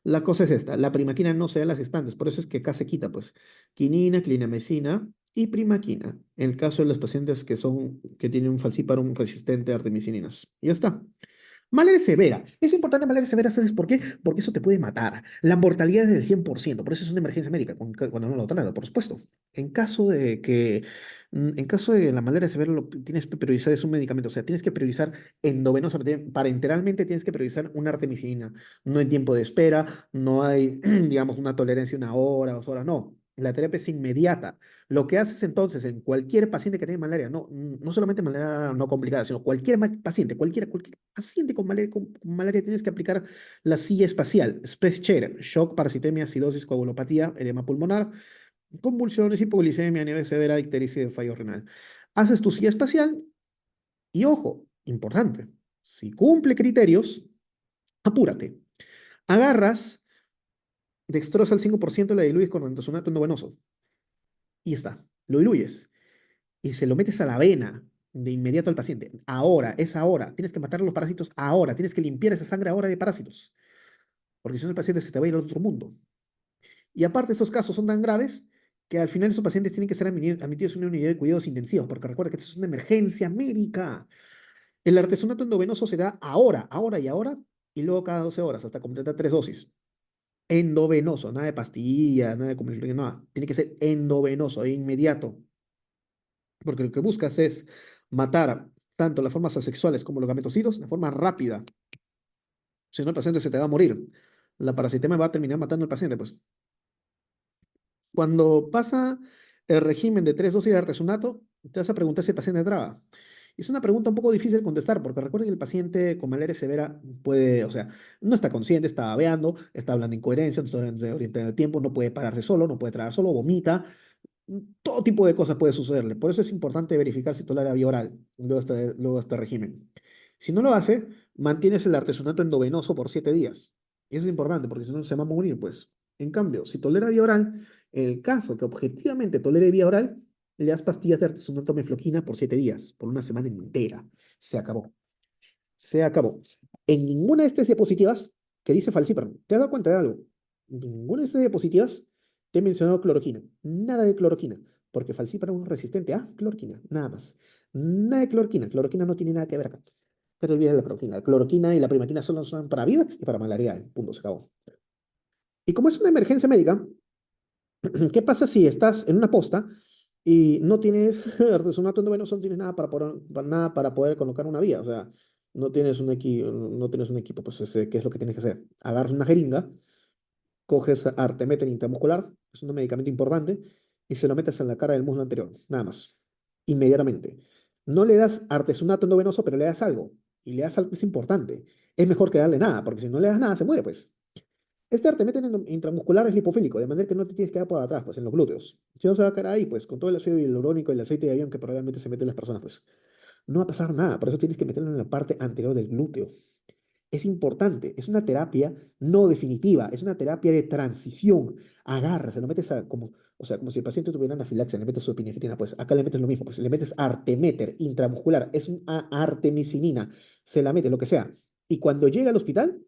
La cosa es esta, la primaquina no se da en las gestantes, por eso es que acá se quita, pues, quinina, clindamicina y primaquina, en el caso de los pacientes que tienen un falciparum resistente a artemisininas. Y ya está. Malaria severa. Es importante malaria severa, ¿sabes por qué? Porque eso te puede matar. La mortalidad es del 100%, por eso es una emergencia médica cuando no lo trata, por supuesto. En caso de la malaria severa, lo que tienes que priorizar es un medicamento, o sea, tienes que priorizar endovenosamente, parenteralmente tienes que priorizar una artemisina. No hay tiempo de espera, no hay, digamos, una tolerancia de 1 hora, 2 horas, no. La terapia es inmediata. Lo que haces entonces en cualquier paciente que tiene malaria, no solamente malaria no complicada, sino cualquier paciente, cualquier paciente con malaria tienes que aplicar la silla espacial, Space Chair, shock, parasitemia, acidosis, coagulopatía, edema pulmonar, convulsiones, hipoglicemia, nieve severa, ictericia y fallo renal. Haces tu silla espacial y ojo, importante, si cumple criterios, apúrate. Agarras, dextrosa al 5% y la diluyes con ranitazolato endovenoso. Y ya está, lo diluyes y se lo metes a la vena de inmediato al paciente. Ahora, es ahora. Tienes que matar a los parásitos ahora. Tienes que limpiar esa sangre ahora de parásitos. Porque si no, el paciente se te va a ir al otro mundo. Y aparte, estos casos son tan graves que al final esos pacientes tienen que ser admitidos en una unidad de cuidados intensivos. Porque recuerda que esto es una emergencia médica. El artesonato endovenoso se da ahora, ahora y ahora. Y luego cada 12 horas hasta completar 3 dosis. Endovenoso, nada de pastillas, nada de comer, nada. Tiene que ser endovenoso, e inmediato. Porque lo que buscas es matar tanto las formas asexuales como los gametocitos de forma rápida. Si no, el paciente se te va a morir. La parasitema va a terminar matando al paciente, pues. Cuando pasa el régimen de 3 dosis de artesunato, te vas a preguntar si el paciente traba. Es una pregunta un poco difícil de contestar, porque recuerda que el paciente con malaria severa puede, o sea, no está consciente, está babeando, está hablando incoherencia, no está orientando el tiempo, no puede pararse solo, no puede tragar solo, vomita, Todo tipo de cosas puede sucederle. Por eso es importante verificar si tolera vía oral luego de este régimen. Si no lo hace, mantienes el artesonato endovenoso por 7 días. Y eso es importante porque si no se va a morir, pues. En cambio, si tolera vía oral, en el caso que objetivamente tolere vía oral, le das pastillas de artesonato mefloquina por 7 días, por una semana entera. Se acabó. Se acabó. En ninguna de estas diapositivas que dice falciparum, ¿te has dado cuenta de algo? En ninguna de estas diapositivas te he mencionado cloroquina. Nada de cloroquina, porque falciparum es resistente a cloroquina, nada más. Nada de cloroquina. Cloroquina no tiene nada que ver acá. ¿Qué te olvides de la cloroquina? La cloroquina y la primaquina solo son para Vivax y para malaria. Punto, se acabó. Y como es una emergencia médica, ¿qué pasa si estás en una posta y no tienes artesonato endovenoso, no tienes nada para poder colocar una vía? O sea, no tienes un equipo, pues ¿qué es lo que tienes que hacer? Agarras una jeringa, coges artemether intramuscular, es un medicamento importante, y se lo metes en la cara del muslo anterior, nada más, inmediatamente. No le das artesonato endovenoso, pero le das algo, y le das algo que es importante. Es mejor que darle nada, porque si no le das nada, se muere, pues. Este artemether intramuscular es lipofílico, de manera que no te tienes que dar por atrás, pues en los glúteos. Si no se va a quedar ahí, pues con todo el ácido hialurónico y el aceite de avión que probablemente se meten las personas, pues no va a pasar nada. Por eso tienes que meterlo en la parte anterior del glúteo. Es importante, es una terapia no definitiva, es una terapia de transición. Agarra, se lo metes como, o sea, como si el paciente tuviera anafilaxia, le metes su epinefrina, pues acá le metes lo mismo, pues le metes arteméter intramuscular, es una artemisinina, se la mete, lo que sea. Y cuando llega al hospital,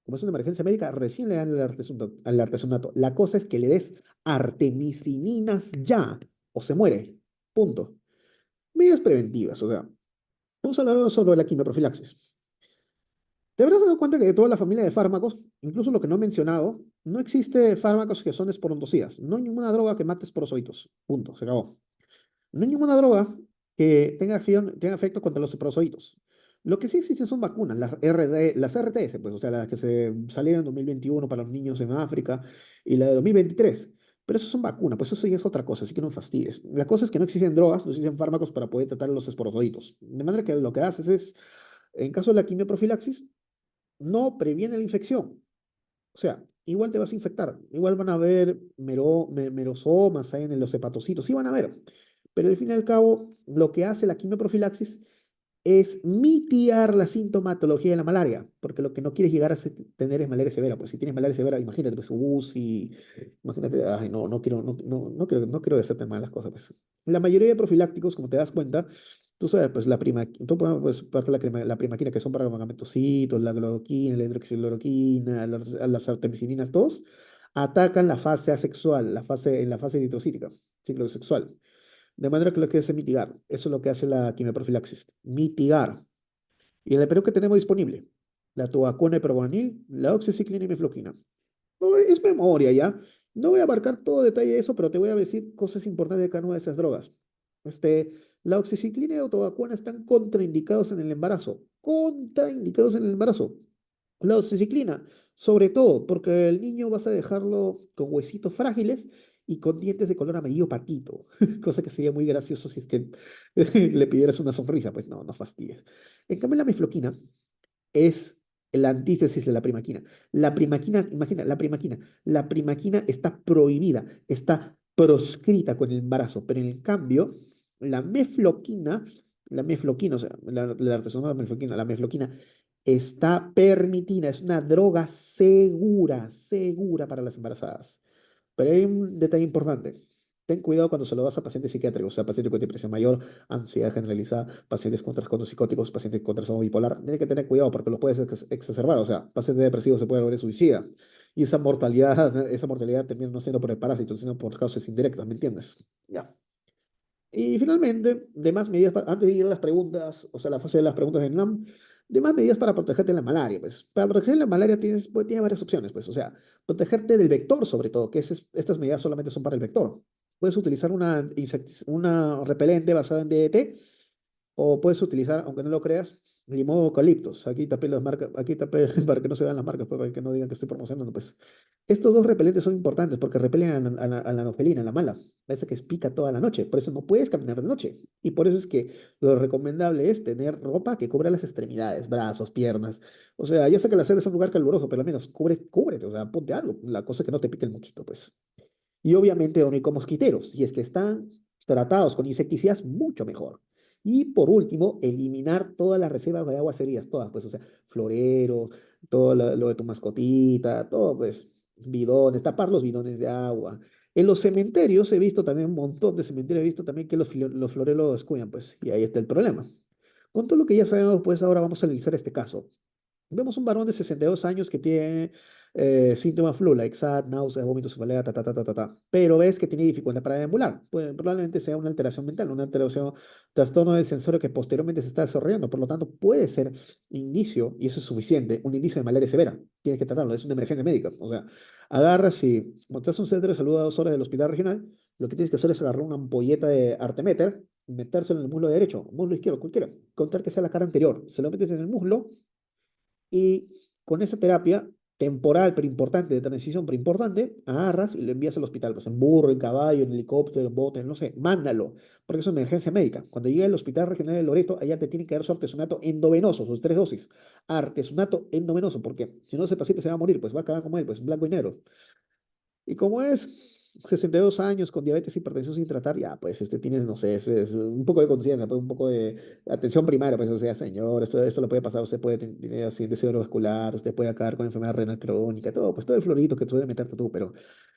como es una emergencia médica, recién le dan el artesonato. La cosa es que le des artemisininas ya, o se muere. Punto. Medidas preventivas, o sea, vamos a hablar sobre la quimioprofilaxis. Te habrás dado cuenta que de toda la familia de fármacos, incluso lo que no he mencionado, no existe fármacos que son esporondosías. No hay ninguna droga que mate esporozoitos. Punto, se acabó. No hay ninguna droga que tenga efecto contra los esporozoitos. Lo que sí existen son vacunas, las RTS, pues, o sea, las que se salieron en 2021 para los niños en África y la de 2023. Pero eso son vacunas, pues eso ya es otra cosa, así que no fastidies. La cosa es que no existen drogas, no existen fármacos para poder tratar los esporozoitos. De manera que lo que haces es, en caso de la quimioprofilaxis, no previene la infección. O sea, igual te vas a infectar, igual van a haber merosomas ahí en los hepatocitos, sí van a haber, pero al fin y al cabo, lo que hace la quimioprofilaxis es mitigar la sintomatología de la malaria, porque lo que no quieres llegar a tener es malaria severa, pues si tienes malaria severa, imagínate, pues UCI, imagínate, ay, no quiero decirte mal las cosas, pues. La mayoría de profilácticos, como te das cuenta, tú sabes, pues pues, parte de la primaquina, que son para los medicamentos, la cloroquina, la hidroxicloroquina, las artemisininas, todos, atacan la fase asexual, en la fase eritrocítica, ciclo sexual. De manera que lo que hace es mitigar. Eso es lo que hace la quimioprofilaxis. Mitigar. Y el Perú que tenemos disponible. La tubacona y proguanil, la oxiciclina y mefloquina. No, es memoria ya. No voy a abarcar todo detalle de eso, pero te voy a decir cosas importantes de cada una de esas drogas. Este, la oxiciclina y la tubacona están contraindicados en el embarazo. Contraindicados en el embarazo. La oxiciclina, sobre todo porque el niño vas a dejarlo con huesitos frágiles y con dientes de color amarillo patito, cosa que sería muy gracioso si es que le pidieras una sonrisa, pues no, no fastidies. En cambio, la mifloquina es la antítesis de la primaquina. La primaquina, imagina, la primaquina está prohibida, está proscrita con el embarazo, pero en cambio, la mefloquina, o sea, la artesanal la mefloquina está permitida, es una droga segura, segura para las embarazadas. Pero hay un detalle importante. Ten cuidado cuando se lo das a pacientes psiquiátricos, o sea, pacientes con depresión mayor, ansiedad generalizada, pacientes con trastornos psicóticos, pacientes con trastorno bipolar. Tienes que tener cuidado porque lo puedes exacerbar. O sea, pacientes depresivos se puede volver suicida. Y esa mortalidad termina no siendo por el parásito, sino por causas indirectas, ¿me entiendes? Ya. Y finalmente, demás medidas, antes de ir a las preguntas, o sea, la fase de las preguntas de NAM, demás medidas para protegerte de la malaria, pues. Para proteger la malaria tienes varias opciones, pues. O sea, protegerte del vector, sobre todo, estas medidas solamente son para el vector. Puedes utilizar una repelente basada en DDT o puedes utilizar, aunque no lo creas, limón o eucaliptos. Aquí tapé las marcas, aquí tapé para que no se vean las marcas, pues, para que no digan que estoy promocionando, pues. Estos dos repelentes son importantes porque repelen a la anofelina, a la mala, esa que pica toda la noche. Por eso no puedes caminar de noche. Y por eso es que lo recomendable es tener ropa que cubra las extremidades, brazos, piernas. O sea, ya sé que la selva es un lugar caluroso, pero al menos cúbrete, o sea, ponte algo. La cosa es que no te pique el moquito, pues. Y obviamente dormir con mosquiteros. Si es que están tratados con insecticidas, mucho mejor. Y por último, eliminar todas las reservas de aguas heridas, todas, pues, o sea, floreros, todo lo de tu mascotita, todo, pues, bidones, tapar los bidones de agua. En los cementerios he visto también un montón de cementerios, he visto también que los floreros descuidan, pues, y ahí está el problema. Con todo lo que ya sabemos, pues ahora vamos a analizar este caso. Vemos un varón de 62 años que tiene síntomas flu, like SAD, náuseas, vómitos, cefalea, ta, ta, ta, ta, ta, ta. Pero ves que tiene dificultad para deambular. Pues, probablemente sea una alteración mental, una alteración, trastorno del sensorio que posteriormente se está desarrollando. Por lo tanto, puede ser indicio, y eso es suficiente, un indicio de malaria severa. Tienes que tratarlo, es una emergencia médica. O sea, agarras y, cuando estás en un centro de salud a 2 horas del hospital regional, lo que tienes que hacer es agarrar una ampolleta de Artemeter, metérselo en el muslo derecho, muslo izquierdo, cualquiera, contar que sea la cara anterior. Se lo metes en el muslo y con esa terapia temporal, pero importante, de transición, pero importante, agarras y lo envías al hospital, pues en burro, en caballo, en helicóptero, en bote, no sé, mándalo, porque es una emergencia médica. Cuando llegue al Hospital Regional de Loreto, allá te tienen que dar su artesonato endovenoso, sus 3 dosis. Artesonato endovenoso, porque si no, ese paciente se va a morir, pues va a acabar como él, pues blanco y negro. Y como es 62 años con diabetes y hipertensión sin tratar, ya, pues tienes, no sé, es un poco de conciencia, pues, un poco de atención primaria, pues, o sea, señor, esto le puede pasar, usted puede tener accidente cerebrovascular, usted puede acabar con enfermedad renal crónica, todo, pues todo el florito que tú debes meterte tú, pero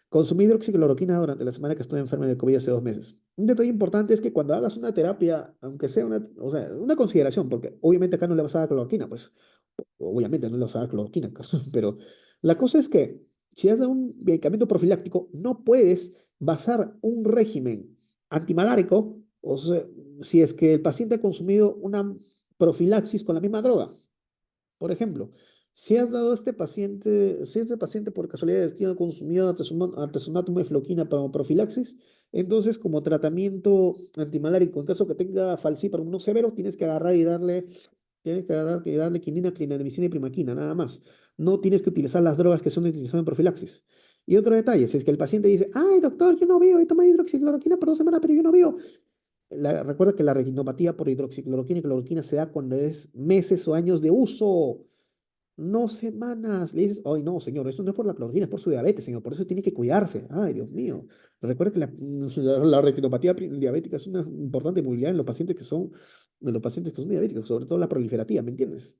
consumí hidroxicloroquina durante la semana que estuve enferma de COVID hace 2 meses. Un detalle importante es que cuando hagas una terapia, aunque sea una, o sea, una consideración, porque obviamente acá no le vas a dar cloroquina, pues, obviamente no le vas a dar cloroquina, pero la cosa es que si has dado un medicamento profiláctico, no puedes basar un régimen antimalárico, o sea, si es que el paciente ha consumido una profilaxis con la misma droga. Por ejemplo, si has dado a este paciente, si este paciente por casualidad de destino ha consumido artesonato mefloquina para profilaxis, entonces como tratamiento antimalárico, en caso que tenga falciparum no severo, tienes que darle quinina, clindamicina y primaquina, nada más. No tienes que utilizar las drogas que son utilizadas en profilaxis. Y otro detalle, si es que el paciente dice, ay, doctor, yo no veo, he tomado hidroxicloroquina por 2 semanas, pero yo no veo. Recuerda que la retinopatía por hidroxicloroquina y cloroquina se da cuando es meses o años de uso, no semanas. Le dices, ay, no, señor, esto no es por la cloroquina, es por su diabetes, señor, por eso tiene que cuidarse. Ay, Dios mío. Recuerda que la retinopatía diabética es una importante movilidad en los pacientes que son diabéticos, sobre todo la proliferativa, ¿me entiendes?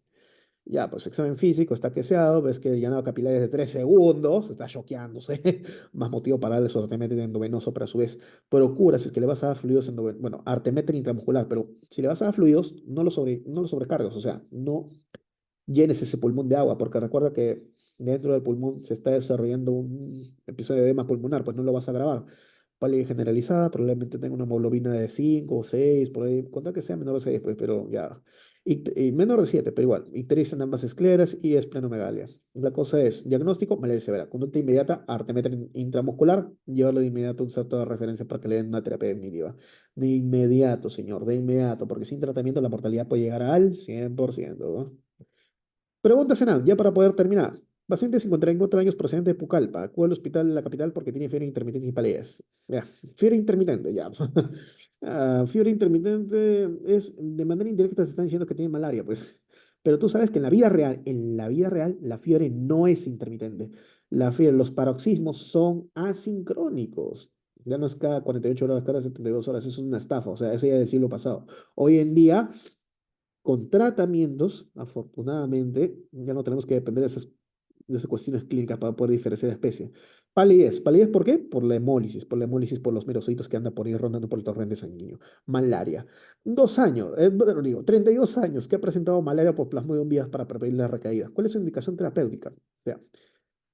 Ya, pues examen físico, está queseado, ves que el llenado capilar es de 3 segundos, está choqueándose. Más motivo para darle su arteméter endovenoso, pero a su vez procura, si es que le vas a dar fluidos endovenosos, bueno, arteméter intramuscular, pero si le vas a dar fluidos, no lo sobrecargas, o sea, no llenes ese pulmón de agua, porque recuerda que dentro del pulmón se está desarrollando un episodio de edema pulmonar, pues no lo vas a grabar. Pálida generalizada, probablemente tenga una hemoglobina de 5 o 6 por ahí, contra que sea menor de 6 pues, pero ya. Y menor de 7 pero igual. Ictericia en ambas escleras y esplenomegalia. La cosa es, diagnóstico, malaria severa. Conducta inmediata, artemetro intramuscular, llevarlo de inmediato a un centro de referencia para que le den una terapia definitiva. De inmediato, señor, de inmediato, porque sin tratamiento la mortalidad puede llegar al 100%, ¿no? Pregunta Senan, ya para poder terminar. Paciente de 54 años procedente de Pucallpa. Acude al hospital de la capital porque tiene fiebre intermitente y palidez. Ya, fiebre intermitente, ya. Fiebre intermitente es, de manera indirecta se están diciendo que tiene malaria, pues. Pero tú sabes que en la vida real, la fiebre no es intermitente. La fiebre, los paroxismos son asincrónicos. Ya no es cada 48 horas, cada 72 horas, es una estafa. O sea, eso ya del siglo pasado. Hoy en día con tratamientos, afortunadamente, ya no tenemos que depender de esas cuestiones clínicas para poder diferenciar especies. Palidez. ¿Palidez por qué? Por los merocitos que andan por ahí rondando por el torrente sanguíneo. Malaria. 2 años, bueno, digo, 32 años que ha presentado malaria por plasmodium vias para prevenir la recaída. ¿Cuál es su indicación terapéutica? O sea,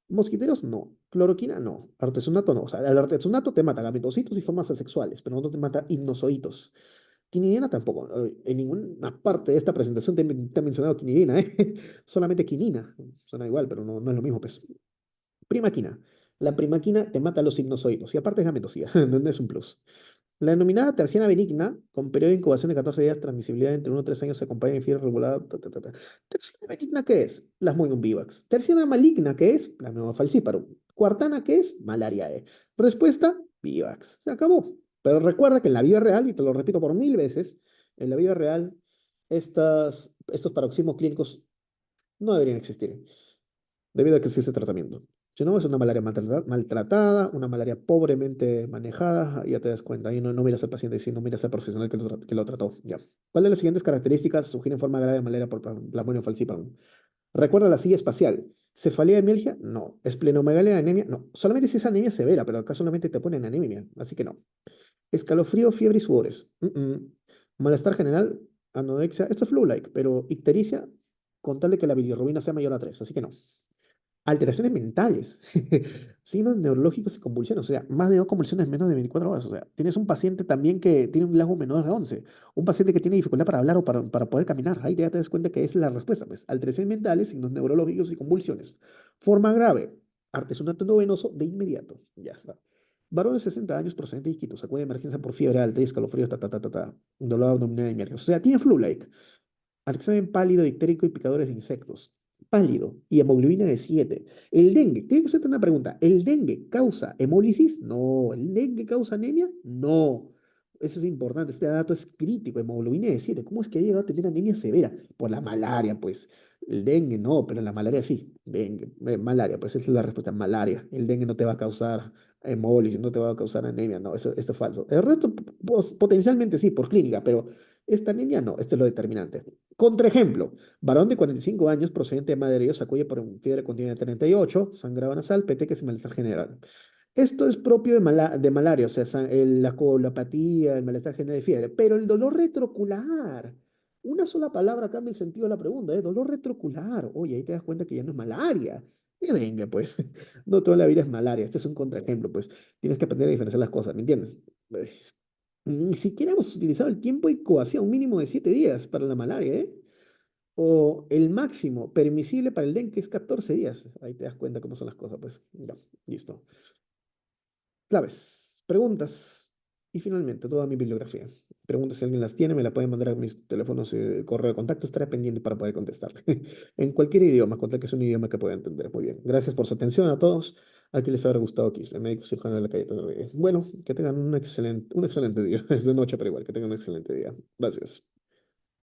mosquiteros no, cloroquina no, artesonato no. O sea, el artesonato te mata gametocitos y formas asexuales, pero no te mata hipnozoitos. Quinidina tampoco. En ninguna parte de esta presentación te he mencionado quinidina, ¿eh? Solamente quinina. Suena igual, pero no es lo mismo, pues. Primaquina. La primaquina te mata los sinusoides y aparte es gametosía, no es un plus. La denominada terciana benigna, con periodo de incubación de 14 días, transmisibilidad entre 1 y 3 años, se acompaña de fiebre regulada. Ta, ta, ta, ta. Terciana benigna, ¿qué es? Plasmodium vivax. Terciana maligna, ¿qué es? Plasmodium falciparum. Cuartana, ¿qué es? Malariae. Respuesta, vivax. Se acabó. Pero recuerda que en la vida real, y te lo repito por 1000 veces, en la vida real, estos paroxismos clínicos no deberían existir, debido a que existe tratamiento. Si no, es una malaria maltratada, una malaria pobremente manejada, ya te das cuenta. Ahí no miras al paciente, sino miras al profesional que lo trató. Ya. ¿Cuál de las siguientes características sugieren forma grave de malaria por plasmodium falciparum? Recuerda la silla espacial. ¿Cefalea de Mielgia? No. ¿Esplenomegalia de anemia? No. Solamente si es anemia severa, pero acá solamente te ponen anemia, así que no. Escalofrío, fiebre y sudores. Malestar general, anorexia. Esto es flu-like, pero ictericia, con tal de que la bilirrubina sea mayor a 3, así que no. Alteraciones mentales, signos neurológicos y convulsiones, o sea, más de dos convulsiones en menos de 24 horas. O sea, tienes un paciente también que tiene un GLaGO menor de 11, un paciente que tiene dificultad para hablar o para poder caminar. Ahí ya te das cuenta que esa es la respuesta, pues. Alteraciones mentales, signos neurológicos y convulsiones. Forma grave, artesonamiento venoso de inmediato. Ya está. Varón de 60 años procedente de Iquitos, acude de emergencia por fiebre alta y escalofríos, dolor abdominal y miércoles. O sea, tiene flu-like. Al examen pálido, ictérico y picadores de insectos. Pálido y hemoglobina de 7. El dengue, tiene que hacerte una pregunta. ¿El dengue causa hemólisis? No. ¿El dengue causa anemia? No. Eso es importante, este dato es crítico, hemoglobina de 7. ¿Cómo es que ha llegado a tener anemia severa? Por la malaria, pues. El dengue no, pero la malaria sí. Dengue, malaria, pues esa es la respuesta, malaria. El dengue no te va a causar hemólisis, no te va a causar anemia, no, eso, esto es falso. El resto, potencialmente sí, por clínica, pero esta anemia no, esto es lo determinante. Contraejemplo, varón de 45 años procedente de Madrid acuye por un fiebre continua de 38, sangrado nasal, peteques y malestar general. Esto es propio de malaria, o sea, la colopatía, el malestar general de fiebre, pero el dolor retrocular, una sola palabra cambia el sentido de la pregunta, ¿eh? Dolor retrocular, oye, ahí te das cuenta que ya no es malaria. Y venga, pues, no toda la vida es malaria, este es un contraejemplo, pues, tienes que aprender a diferenciar las cosas, ¿me entiendes? Ni siquiera hemos utilizado el tiempo de incubación mínimo de 7 días para la malaria, ¿eh? O el máximo permisible para el dengue, que es 14 días. Ahí te das cuenta cómo son las cosas, pues. Ya, listo. Claves, preguntas y finalmente toda mi bibliografía. Preguntas si alguien las tiene, me la pueden mandar a mis teléfonos y correo de contacto, estaré pendiente para poder contestar. En cualquier idioma, contar que es un idioma que pueda entender. Muy bien. Gracias por su atención a todos. A quien les habrá gustado aquí, el médico cirujano de la calle. Bueno, que tengan un excelente día. Es de noche, pero igual, que tengan un excelente día. Gracias.